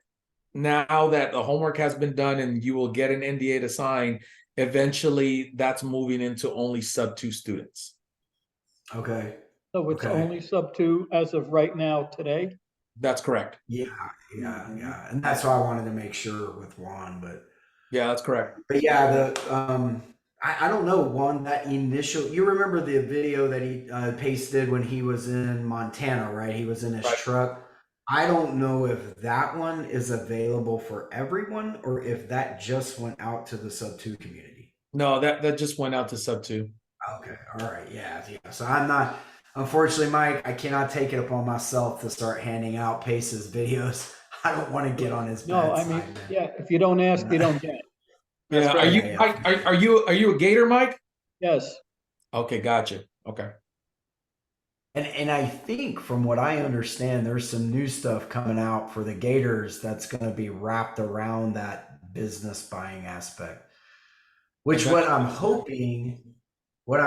now that the homework has been done and you will get an NDA to sign, eventually that's moving into only sub 2 students.
Okay.
So it's
Okay.
only sub 2 as of right now today?
That's correct.
Yeah, yeah. And that's why I wanted to make sure with Juan,
Yeah, that's correct.
but yeah, I don't know, Juan, that initial, you remember the video that he pasted when he was in Montana, right? He was in his
Right.
truck. I don't know if that one is available for everyone or if that just went out to the sub 2 community.
No, that just went out to sub 2.
Okay. All right. Yeah. So I'm not, unfortunately, Mike, I cannot take it upon myself to start handing out Pace's videos. I don't want to get on his
No,
bad
I mean,
side, man.
yeah, if you don't ask, you don't get.
Yeah,
right.
are you a Gator, Mike?
Yes.
Okay, gotcha. Okay.
And I think from what I understand, there's some new stuff coming out for the Gators that's going to be wrapped around that business buying aspect. Which
Okay.
what I'm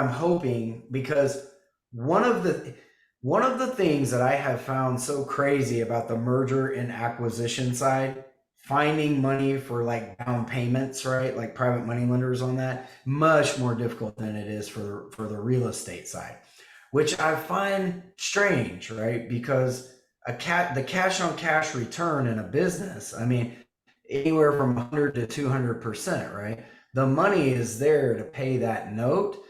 hoping, because one of the things that I have found so crazy about the merger and acquisition side, finding money for like down payments, right? Like private money lenders on that, much more difficult than it is for the real estate side, which I find strange, right? Because the cash on cash return in a business, I mean, anywhere from 100 to 200%, right? The money is there to pay that note.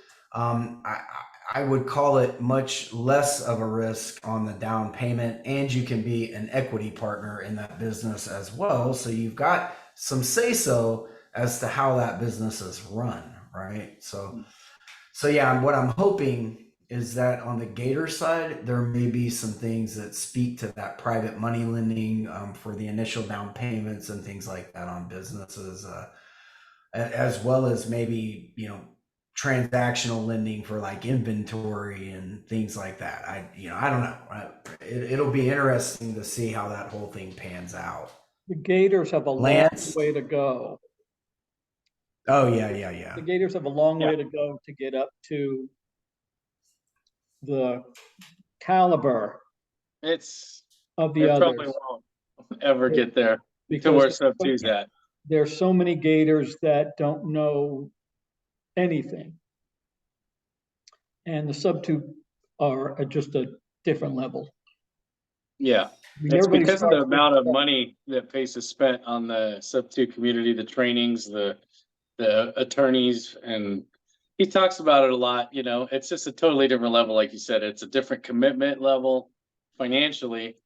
I would call it much less of a risk on the down payment, and you can be an equity partner in that business as well. So you've got some say so as to how that business is run, right? So yeah, what I'm hoping is that on the Gator side, there may be some things that speak to that private money lending for the initial down payments and things like that on businesses, as well as maybe, transactional lending for like inventory and things like that. I don't know. It'll be interesting to see how that whole thing pans out.
The Gators have a long
Lance?
way to go.
Oh yeah.
The Gators have a long
Yeah.
way to go to get up to the caliber
It's
of the
it probably
others.
won't ever get there to
Because
where sub 2's at.
there's so many Gators that don't know anything. And the sub 2 are at just a different level.
Yeah.
I mean,
It's
everybody
because of the
starts with-
amount of money that Pace has spent on the sub 2 community, the trainings, the attorneys, and he talks about it a lot. It's just a totally different level. Like you said, it's a different commitment level financially.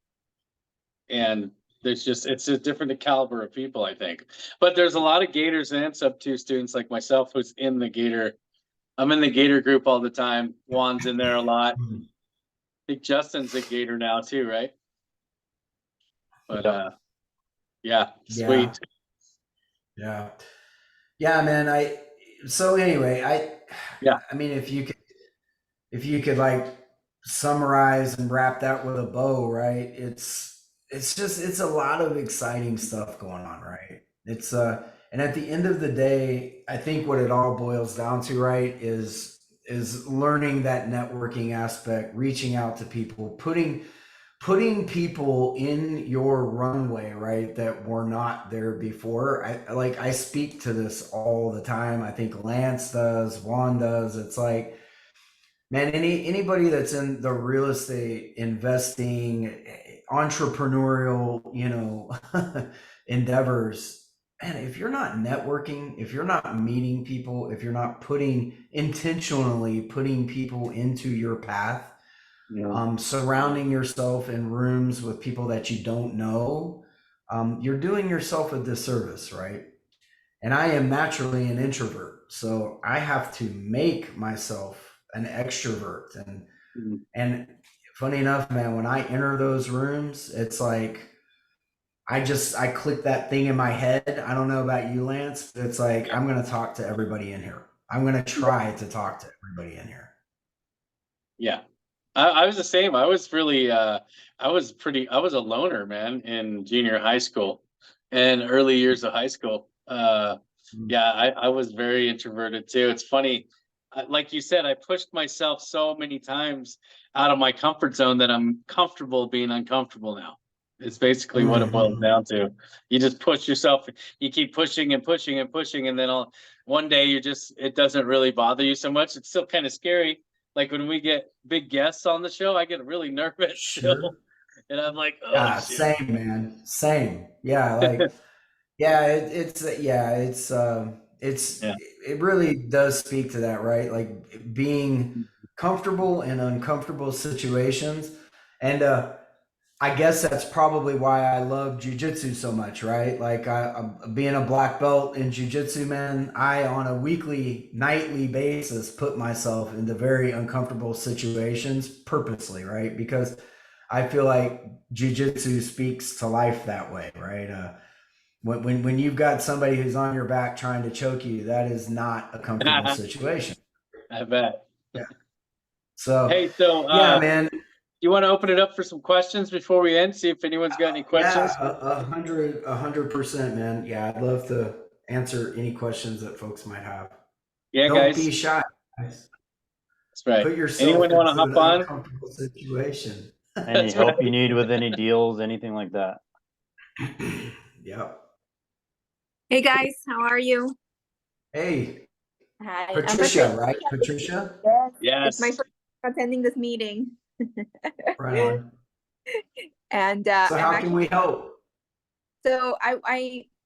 And it's a different caliber of people, I think. But there's a lot of Gators and sub 2 students like myself who's in the Gator. I'm in the Gator group all the time. Juan's in there a lot. I think Justin's a Gator now too, right? But yeah, sweet.
Yeah, man. I mean, if you could like summarize and wrap that with a bow, right? It's a lot of exciting stuff going on, right? And at the end of the day, I think what it all boils down to, right, is learning that networking aspect, reaching out to people, putting people in your runway, right, that were not there before. I speak to this all the time. I think Lance does, Juan does. It's like, man, anybody that's in the real estate investing, entrepreneurial, endeavors, man, if you're not networking, if you're not meeting people, if you're not intentionally putting people into your path, surrounding yourself in rooms with people that you don't know, you're doing yourself a disservice, right? And I am naturally an introvert, so I have to make myself an extrovert. And funny enough, man, when I enter those rooms, it's like I click that thing in my head. I don't know about you, Lance, but it's like I'm going to talk to everybody in here. I'm going to try to talk to everybody in here.
Yeah. I was the same. I was really I was a loner, man, in junior high school and early years of high school. Yeah, I was very introverted too. It's funny. Like you said, I pushed myself so many times out of my comfort zone that I'm comfortable being uncomfortable now. It's basically what it boils
Mhm.
down to. You just push yourself, you keep pushing and pushing and pushing, and then one day it doesn't really bother you so much. It's still kind of scary. Like when we get big guests on the show, I get really nervous
Sure.
still. And I'm like, oh
Yeah,
shit.
same, man. Same. Yeah, like yeah, it's
Yeah.
it really does speak to that, right? Like being comfortable in uncomfortable situations. And I guess that's probably why I love jujitsu so much, right? Like I'm being a black belt in jujitsu, man, I on a weekly, nightly basis put myself into very uncomfortable situations purposely, right? Because I feel like jujitsu speaks to life that way, right? When you've got somebody who's on your back trying to choke you, that is not a comfortable situation.
I bet.
Yeah. So,
Hey, so
yeah, man.
you want to open it up for some questions before we end? See if anyone's got any questions.
Yeah, 100%, man. Yeah, I'd love to answer any questions that folks might have.
Yeah,
Don't
guys.
be shy, guys.
That's right.
Put yourself
Anyone want to
into
hop
an
on?
uncomfortable situation.
Any
That's
help
right.
you need with any deals, anything like that?
Yep.
Hey guys, how are you?
Hey,
Hi, I'm
Patricia, right? Patricia?
Yes.
Yes.
It's my first time attending this meeting.
Right on.
And
So how can we help?
so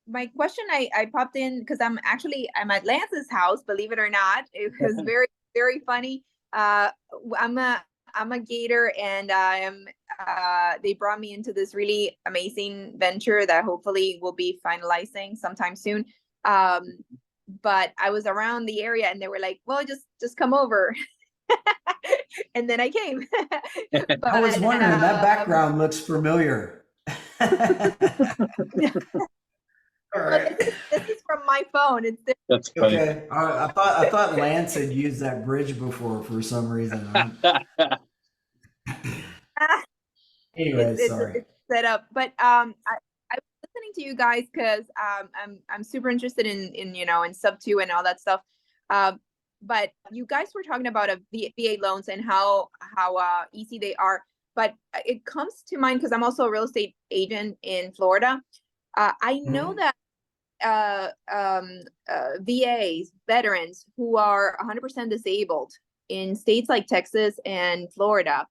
my question I popped in because I'm at Lance's house, believe it or not. It was very, very funny. I'm a Gator, and they brought me into this really amazing venture that hopefully will be finalizing sometime soon. But I was around the area and they were like, well, just come over. And then I came.
I was wondering, that background looks familiar. All right.
This is from my phone. It's
That's funny.
Okay. All right. I thought Lance had used that bridge before for some reason. Anyway, sorry.
it's set up. But I was listening to you guys because I'm super interested in sub 2 and all that stuff. But you guys were talking about VA loans and how easy they are. But it comes to mind because I'm also a real estate agent in Florida. I know that VAs, veterans who are 100% disabled in states like Texas and Florida,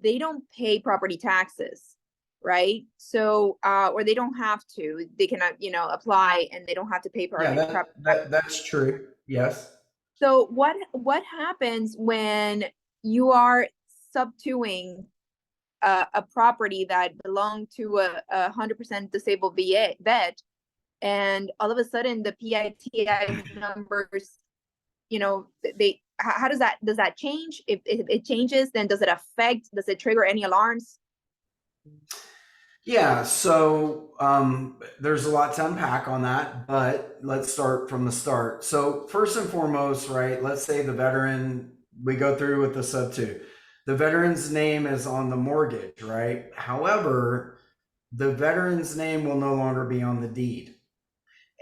they don't pay property taxes, right? So, or they don't have to. They can, apply and they don't have to pay property taxes.
That's true. Yes.
So what happens when you are sub-2ing a property that belonged to a 100% disabled vet, and all of a sudden the PITI numbers, how does that change? If it changes, then does it trigger any alarms?
Yeah, so there's a lot to unpack on that, but let's start from the start. So first and foremost, right, let's say the veteran, we go through with the sub 2. The veteran's name is on the mortgage, right? However, the veteran's name will no longer be on the deed.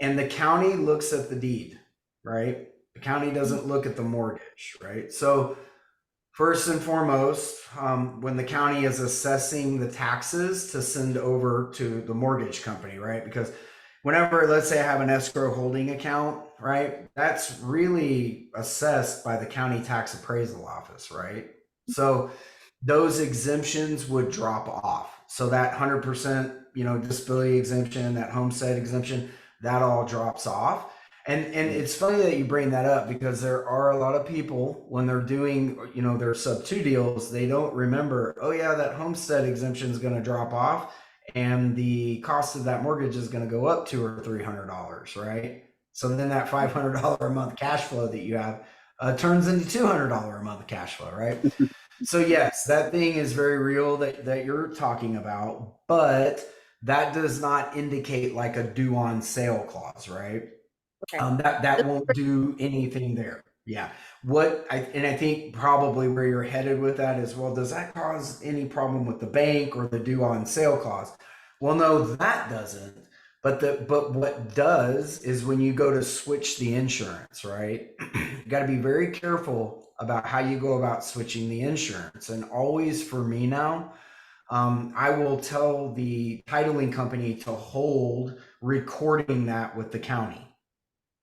And the county looks at the deed, right? The county doesn't look at the mortgage, right? So first and foremost, when the county is assessing the taxes to send over to the mortgage company, right? Because whenever, let's say I have an escrow holding account, right? That's really assessed by the county tax appraisal office, right? So those exemptions would drop off. So that 100%, disability exemption, that homestead exemption, that all drops off. And it's funny that you bring that up because there are a lot of people when they're doing, their sub 2 deals, they don't remember, oh yeah, that homestead exemption is going to drop off and the cost of that mortgage is going to go up $200 or $300, right? So then that $500 a month cash flow that you have turns into $200 a month cash flow, right? So yes, that thing is very real that you're talking about, but that does not indicate like a due on sale clause, right?
Okay.
That won't do anything there. Yeah. I think probably where you're headed with that is, well, does that cause any problem with the bank or the due on sale clause? Well, no, that doesn't. But what does is when you go to switch the insurance, right? You got to be very careful about how you go about switching the insurance. And always for me now, I will tell the titling company to hold recording that with the county.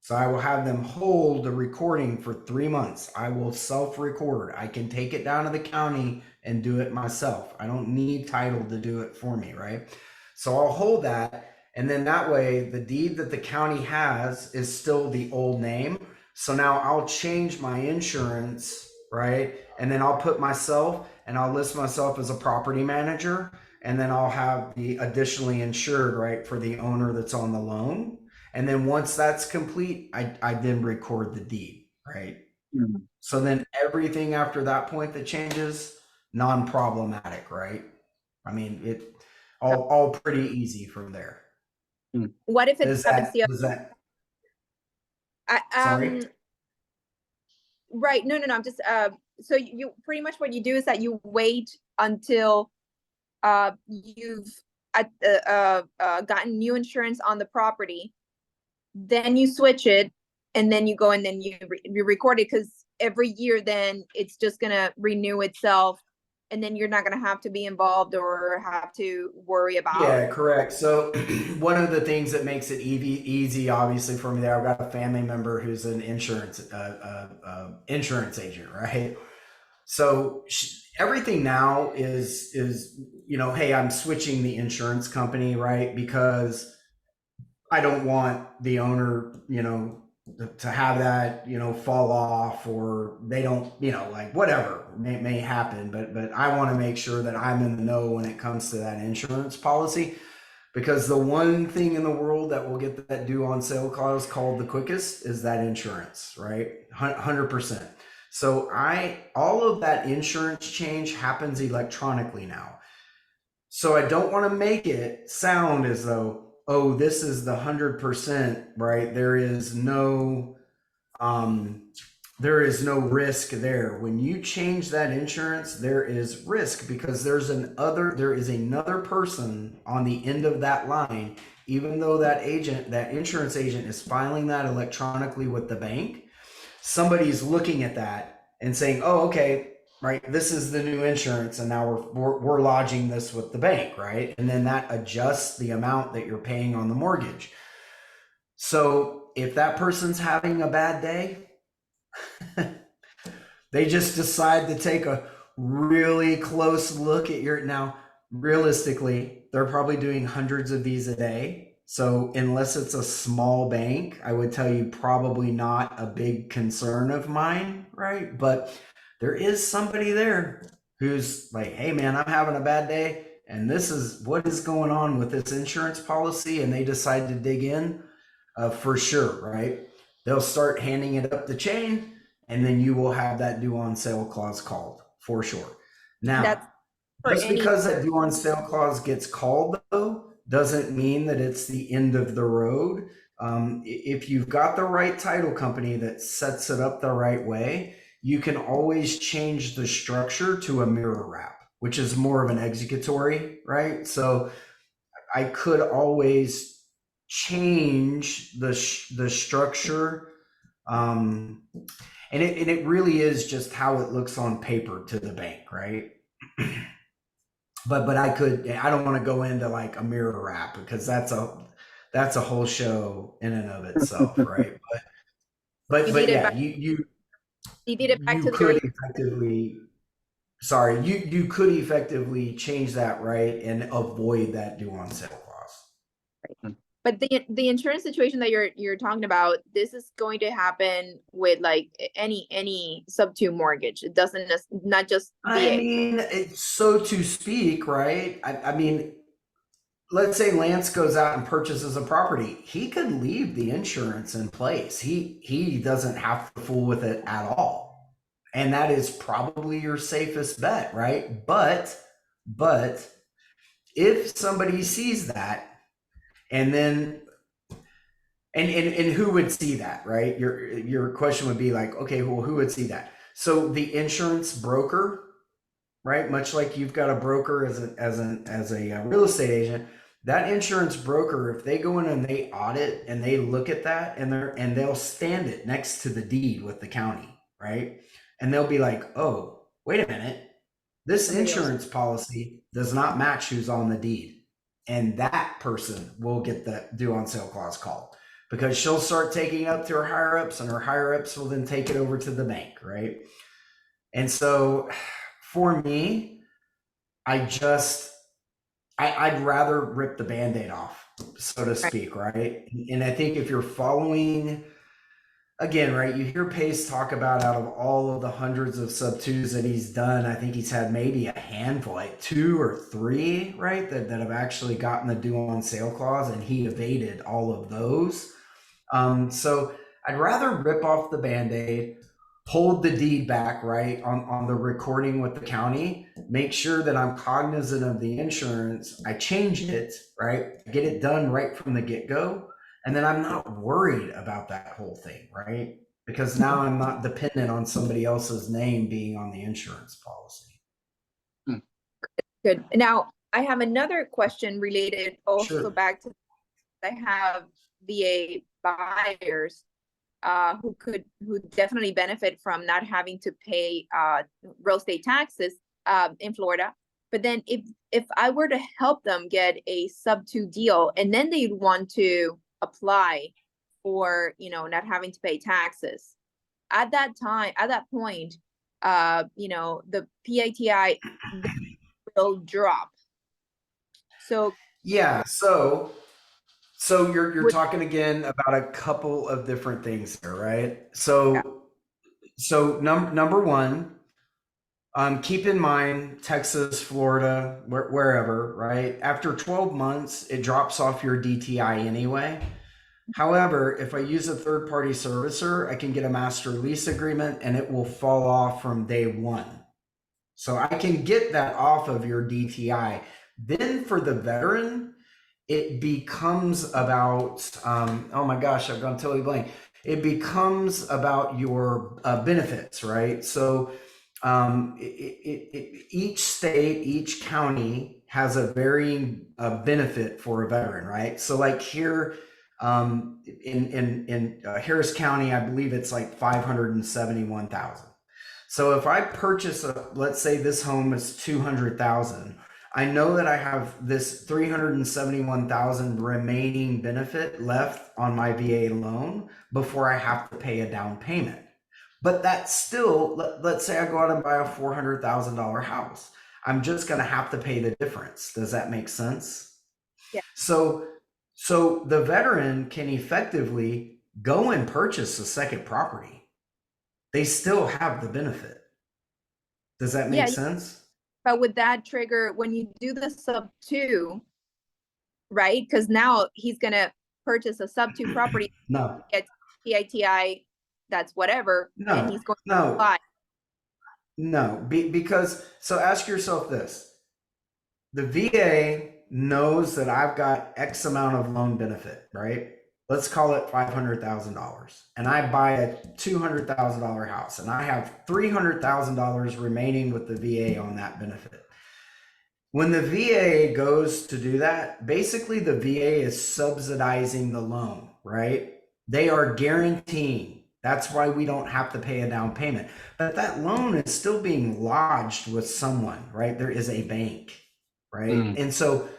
So I will have them hold the recording for 3 months. I will self-record. I can take it down to the county and do it myself. I don't need title to do it for me, right? So I'll hold that. And then that way, the deed that the county has is still the old name. So now I'll change my insurance, right? And then I'll put myself and I'll list myself as a property manager. And then I'll have the additionally insured, right, for the owner that's on the loan. And then once that's complete, I then record the deed, right?
Mhm.
So then everything after that point that changes, non-problematic, right? I mean, it all pretty easy from there.
What if it
Does
happens
that,
the
does that,
I,
sorry?
right, no, I'm just, so you pretty much what you do is that you wait until you've gotten new insurance on the property, then you switch it, and then you go and then you record it, because every year then it's just gonna renew itself, and then you're not gonna have to be involved or have to worry about.
Yeah, correct. So one of the things that makes it easy, obviously for me there, I've got a family member who's an insurance agent, right? So everything now is, hey, I'm switching the insurance company, right? Because I don't want the owner, to have that, fall off, or they don't, like whatever may happen. But I want to make sure that I'm in the know when it comes to that insurance policy, because the one thing in the world that will get that due on sale clause called the quickest is that insurance, right? 100%. So all of that insurance change happens electronically now. So I don't want to make it sound as though, oh, this is the 100%, right? There is no risk there. When you change that insurance, there is risk, because there is another person on the end of that line. Even though that insurance agent is filing that electronically with the bank, somebody's looking at that and saying, oh, okay, right, this is the new insurance, and now we're lodging this with the bank, right? And then that adjusts the amount that you're paying on the mortgage. So if that person's having a bad day, they just decide to take a really close look at now, realistically, they're probably doing hundreds of these a day. So unless it's a small bank, I would tell you probably not a big concern of mine, right? But there is somebody there who's like, hey man, I'm having a bad day, and this is what is going on with this insurance policy, and they decide to dig in, for sure, right? They'll start handing it up the chain, and then you will have that due on sale clause called for sure. Now, just because that due on sale clause gets called, though, doesn't mean that it's the end of the road. If you've got the right title company that sets it up the right way, you can always change the structure to a mirror wrap, which is more of an executory, right? So I could always change the structure, and it really is just how it looks on paper to the bank, right? But I don't want to go into like a mirror wrap, because that's a whole show in and of itself, right? But yeah, you could effectively, you could effectively change that, right, and avoid that due on sale clause.
Right. But the insurance situation that you're talking about, this is going to happen with like any sub-2 mortgage. It doesn't not just VA.
I mean, it's so to speak, right? I mean, let's say Lance goes out and purchases a property. He could leave the insurance in place. He doesn't have to fool with it at all. And that is probably your safest bet, right? But if somebody sees that, and then and who would see that, right? Your question would be like, okay, well, who would see that? So the insurance broker, right? Much like you've got a broker as a real estate agent, that insurance broker, if they go in and they audit and they look at that, and they'll stand it next to the deed with the county, right? And they'll be like, oh, wait a minute, This
Somebody else.
insurance policy does not match who's on the deed. And that person will get the due on sale clause called because she'll start taking it up to her higher ups and her higher ups will then take it over to the bank, right? And so for me, I'd rather rip the Band-Aid off, so to speak, right? And I think if you're following, again, right, you hear Pace talk about out of all of the hundreds of sub-twos that he's done, I think he's had maybe a handful, like 2 or 3, right, that have actually gotten the due on sale clause, and he evaded all of those. So I'd rather rip off the Band-Aid, hold the deed back, right, on the recording with the county, make sure that I'm cognizant of the insurance, I change it, right, get it done right from the get-go, and then I'm not worried about that whole thing, right? Because now I'm not dependent on somebody else's name being on the insurance policy.
Good. Now, I have another question related also
Sure.
back to, I have VA buyers who definitely benefit from not having to pay real estate taxes in Florida. But then if I were to help them get a sub-2 deal and then they'd want to apply for, not having to pay taxes, at that point, the PITI will drop. So
yeah, so you're
Would-
talking again about a couple of different things here, right? So number one, keep in mind Texas, Florida, wherever, right? After 12 months, it drops off your DTI anyway. However, if I use a third-party servicer, I can get a master lease agreement and it will fall off from day one. So I can get that off of your DTI. Then for the veteran, it becomes about, oh my gosh, I've gone totally blank. It becomes about your benefits, right? So each state, each county has a varying benefit for a veteran, right? So like here in Harris County, I believe it's like 571,000. So if I purchase let's say this home is 200,000, I know that I have this 371,000 remaining benefit left on my VA loan before I have to pay a down payment. But that's still, let's say I go out and buy a $400,000 house. I'm just going to have to pay the difference. Does that make sense?
Yeah.
So the veteran can effectively go and purchase a second property. They still have the benefit. Does that make sense?
But would that trigger when you do the sub-2, right? Because now he's going to purchase a sub-2 property,
No.
get PITI, that's whatever, and he's going to
No.
buy.
No, because, so ask yourself this. The VA knows that I've got X amount of loan benefit, right? Let's call it $500,000. And I buy a $200,000 house and I have $300,000 remaining with the VA on that benefit. When the VA goes to do that, basically the VA is subsidizing the loan, right? They are guaranteeing. That's why we don't have to pay a down payment. But that loan is still being lodged with someone, right? There is a bank, right? And so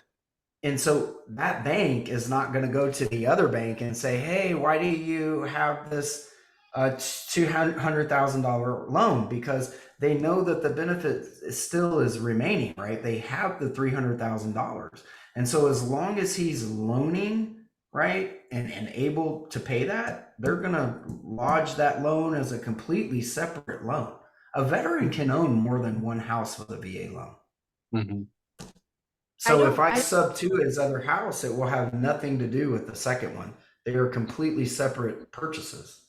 that bank is not going to go to the other bank and say, hey, why do you have this $200,000 loan? Because they know that the benefit still is remaining, right? They have the $300,000. And so as long as he's loaning, right, and able to pay that, they're going to lodge that loan as a completely separate loan. A veteran can own more than one house with a VA loan.
Mm-hmm.
So if I sub-2 his other house, it will have nothing to do with the second one. They are completely separate purchases.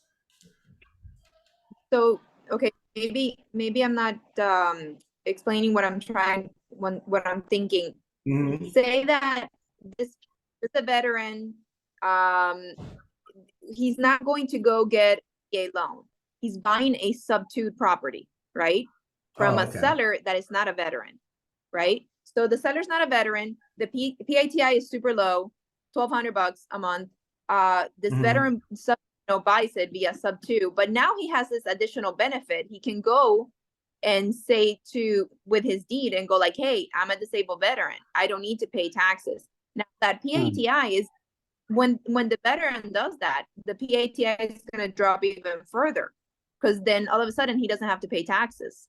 So, okay, maybe I'm not explaining what I'm thinking.
Mm-hmm.
Say that this is a veteran, he's not going to go get a loan. He's buying a sub-2 property, right? From a seller that is not a veteran, right? So the seller's not a veteran. The PITI is super low, $1,200 a month. This veteran buys it via sub-2, but now he has this additional benefit. He can go and say with his deed and go like, hey, I'm a disabled veteran. I don't need to pay taxes. Now that PATI is, when the veteran does that, the PATI is going to drop even further, because then all of a sudden he doesn't have to pay taxes.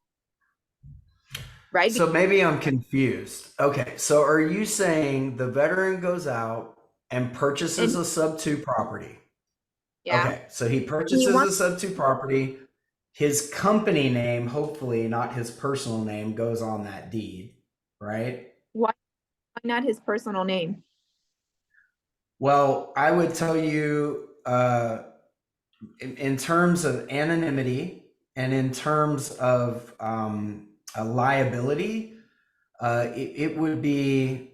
Right?
So maybe I'm confused. Okay, so are you saying the veteran goes out and purchases a sub 2 property?
Yeah.
Okay, so he purchases a sub 2 property. His company name, hopefully not his personal name, goes on that deed, right?
Why not his personal name?
Well, I would tell you, in terms of anonymity and in terms of a liability, it would be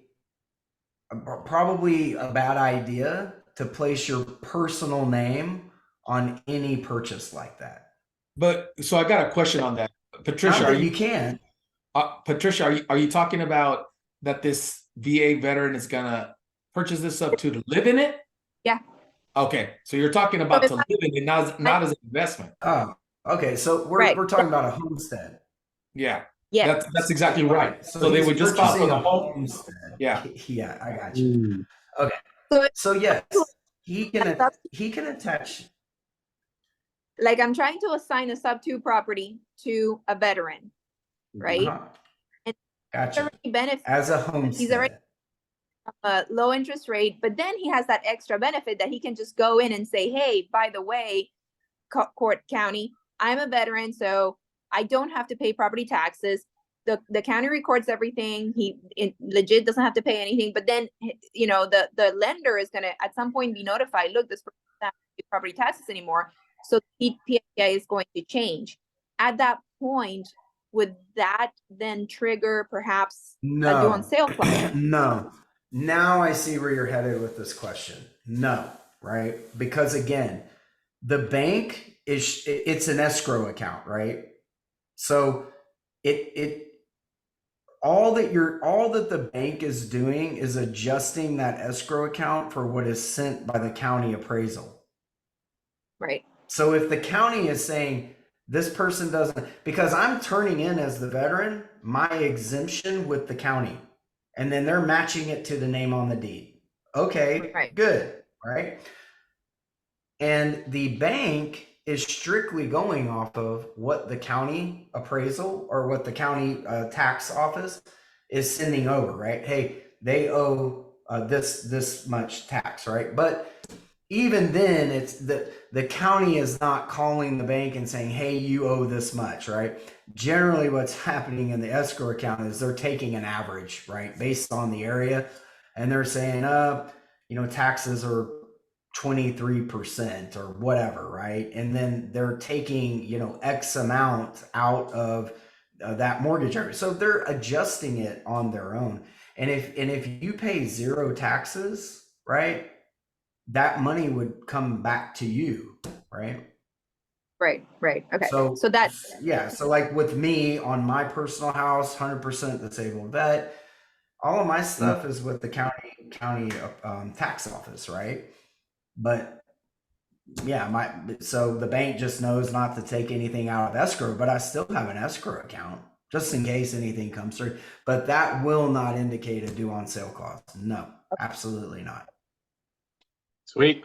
probably a bad idea to place your personal name on any purchase like that.
But so I got a question on that, Patricia.
Not that you can.
Patricia, are you talking about that this VA veteran is gonna purchase this up to live in it?
Yeah.
Okay, so you're talking about to live in it, not as an investment.
Oh, okay. So we're talking about a homestead.
Yeah.
Yeah.
That's exactly right. So they
he's
would just file for the
purchasing a
home.
homestead.
Yeah.
Yeah, I got you. Okay. So yes, he can attach.
Like, I'm trying to assign a sub 2 property to a veteran, right? And
Gotcha.
Benefit,
As a homestead.
he's already a low interest rate, but then he has that extra benefit that he can just go in and say, hey, by the way, Court County, I'm a veteran, so I don't have to pay property taxes. The county records everything. He legit doesn't have to pay anything, but then, you know, the lender is going to at some point be notified, look, this person doesn't have to pay property taxes anymore. So the PATI is going to change. At that point, would that then trigger perhaps a due on sale clause?
No. Now I see where you're headed with this question. No, right? Because again, the bank it's an escrow account, right? So all that the bank is doing is adjusting that escrow account for what is sent by the county appraisal.
Right.
So if the county is saying this person doesn't, because I'm turning in as the veteran my exemption with the county, and then they're matching it to the name on the deed. Okay,
right.
Good, right? And the bank is strictly going off of what the county appraisal or what the county tax office is sending over, right? Hey, they owe this much tax, right? But even then, it's the county is not calling the bank and saying, hey, you owe this much, right? Generally, what's happening in the escrow account is they're taking an average, right, based on the area, and they're saying, taxes are 23% or whatever, right? And then they're taking, X amount out of that mortgage area. So they're adjusting it on their own. And if you pay zero taxes, right, that money would come back to you, right?
Right. Okay.
So
that's,
yeah. So like with me on my personal house, 100% disabled vet, all of my stuff is with the county tax office, right? But yeah, so the bank just knows not to take anything out of escrow, but I still have an escrow account just in case anything comes through. But that will not indicate a due on sale clause. No, absolutely not.
Sweet.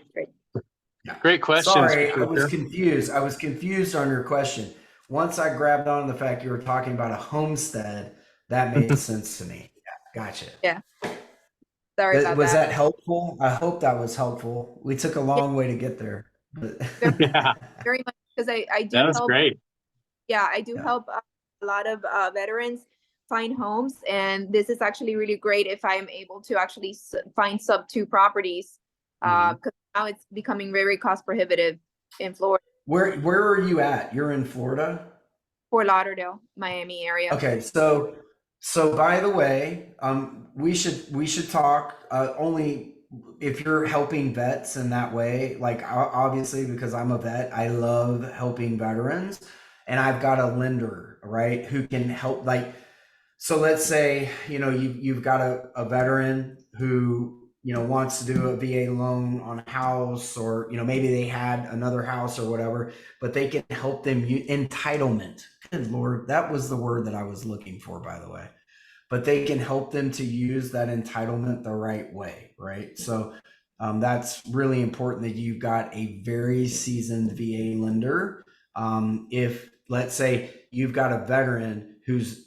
Yeah.
Great question.
Sorry, I was confused. I was confused on your question. Once I grabbed on the fact you were talking about a homestead, that made sense to me. Yeah, gotcha.
Yeah. Sorry about
was
that.
that helpful? I hope that was helpful. We took a long way to get there. But
Yeah,
very much, because I do
that was
help.
great.
Yeah, I do help a lot of veterans find homes, and this is actually really great if I'm able to actually find sub 2 properties, because now it's becoming very cost prohibitive in Florida.
Where are you at? You're in Florida?
Fort Lauderdale, Miami area.
Okay, so by the way, we should talk only if you're helping vets in that way. Like obviously, because I'm a vet, I love helping veterans, and I've got a lender, right, who can help. Like, so let's say you've got a veteran who wants to do a VA loan on a house, or maybe they had another house or whatever, but they can help them entitlement. Good Lord, that was the word that I was looking for, by the way. But they can help them to use that entitlement the right way, right? So that's really important that you've got a very seasoned VA lender. If let's say you've got a veteran who's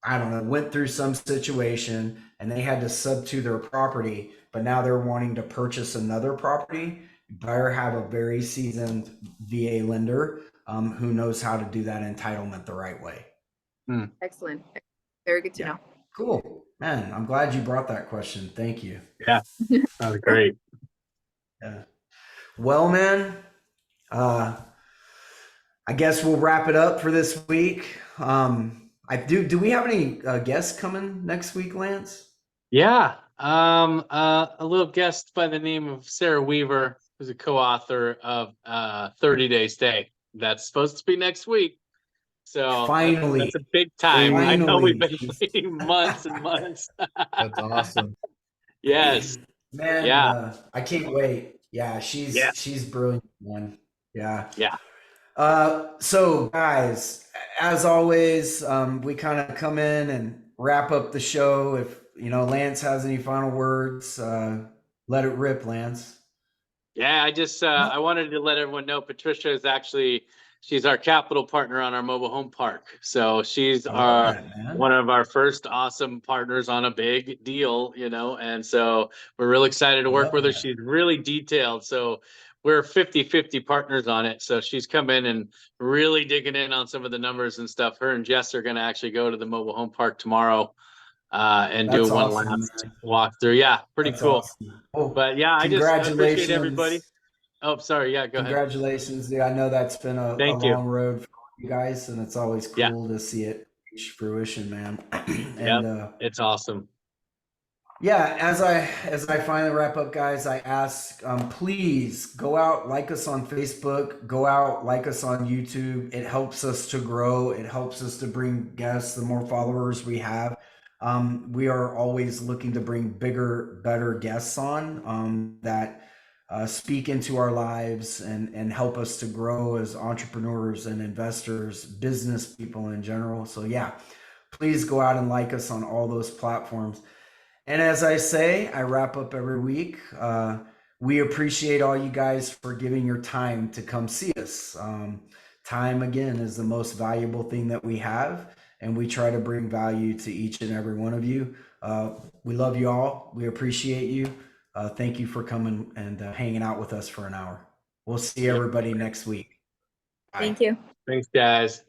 I don't know, went through some situation and they had to sub to their property, but now they're wanting to purchase another property, you better have a very seasoned VA lender who knows how to do that entitlement the right way.
Excellent. Very good to know.
Cool. Man, I'm glad you brought that question. Thank you.
Yeah, that was great.
Yeah. Well, man, I guess we'll wrap it up for this week. Do we have any guests coming next week, Lance?
Yeah, a little guest by the name of Sarah Weaver, who's a co-author of 30 Day Stay. That's supposed to be next week. So
Finally.
that's a big time. I know we've been
Finally.
waiting months and months.
That's awesome.
Yes.
Man,
Yeah.
I can't wait. Yeah, she's brilliant, man. Yeah.
Yeah.
So guys, as always, we kind of come in and wrap up the show. If Lance has any final words, let it rip, Lance.
Yeah, I just I wanted to let everyone know Patricia is she's our capital partner on our mobile home park. So she's one of our first awesome partners on a big deal, and so we're real excited to work with her. She's really detailed. So we're 50-50 partners on it. So she's come in and really digging in on some of the numbers and stuff. Her and Jess are going to actually go to the mobile home park tomorrow and do one last walkthrough. Yeah, pretty cool.
Awesome. Oh,
but yeah, I appreciate everybody. Oh, sorry. Yeah, go ahead.
Congratulations. Yeah, I know that's been a long road for you guys, and it's always cool to see it reach fruition, man. And
it's awesome.
Yeah, as I finally wrap up, guys, I ask, please go out, like us on Facebook, go out, like us on YouTube. It helps us to grow. It helps us to bring guests. The more followers we have, we are always looking to bring bigger, better guests on that speak into our lives and help us to grow as entrepreneurs and investors, business people in general. So yeah, please go out and like us on all those platforms. And as I say, I wrap up every week. We appreciate all you guys for giving your time to come see us. Time, again, is the most valuable thing that we have, and we try to bring value to each and every one of you. We love you all. We appreciate you. Thank you for coming and hanging out with us for an hour. We'll see everybody next week. Bye.
Thank you.
Thanks, guys.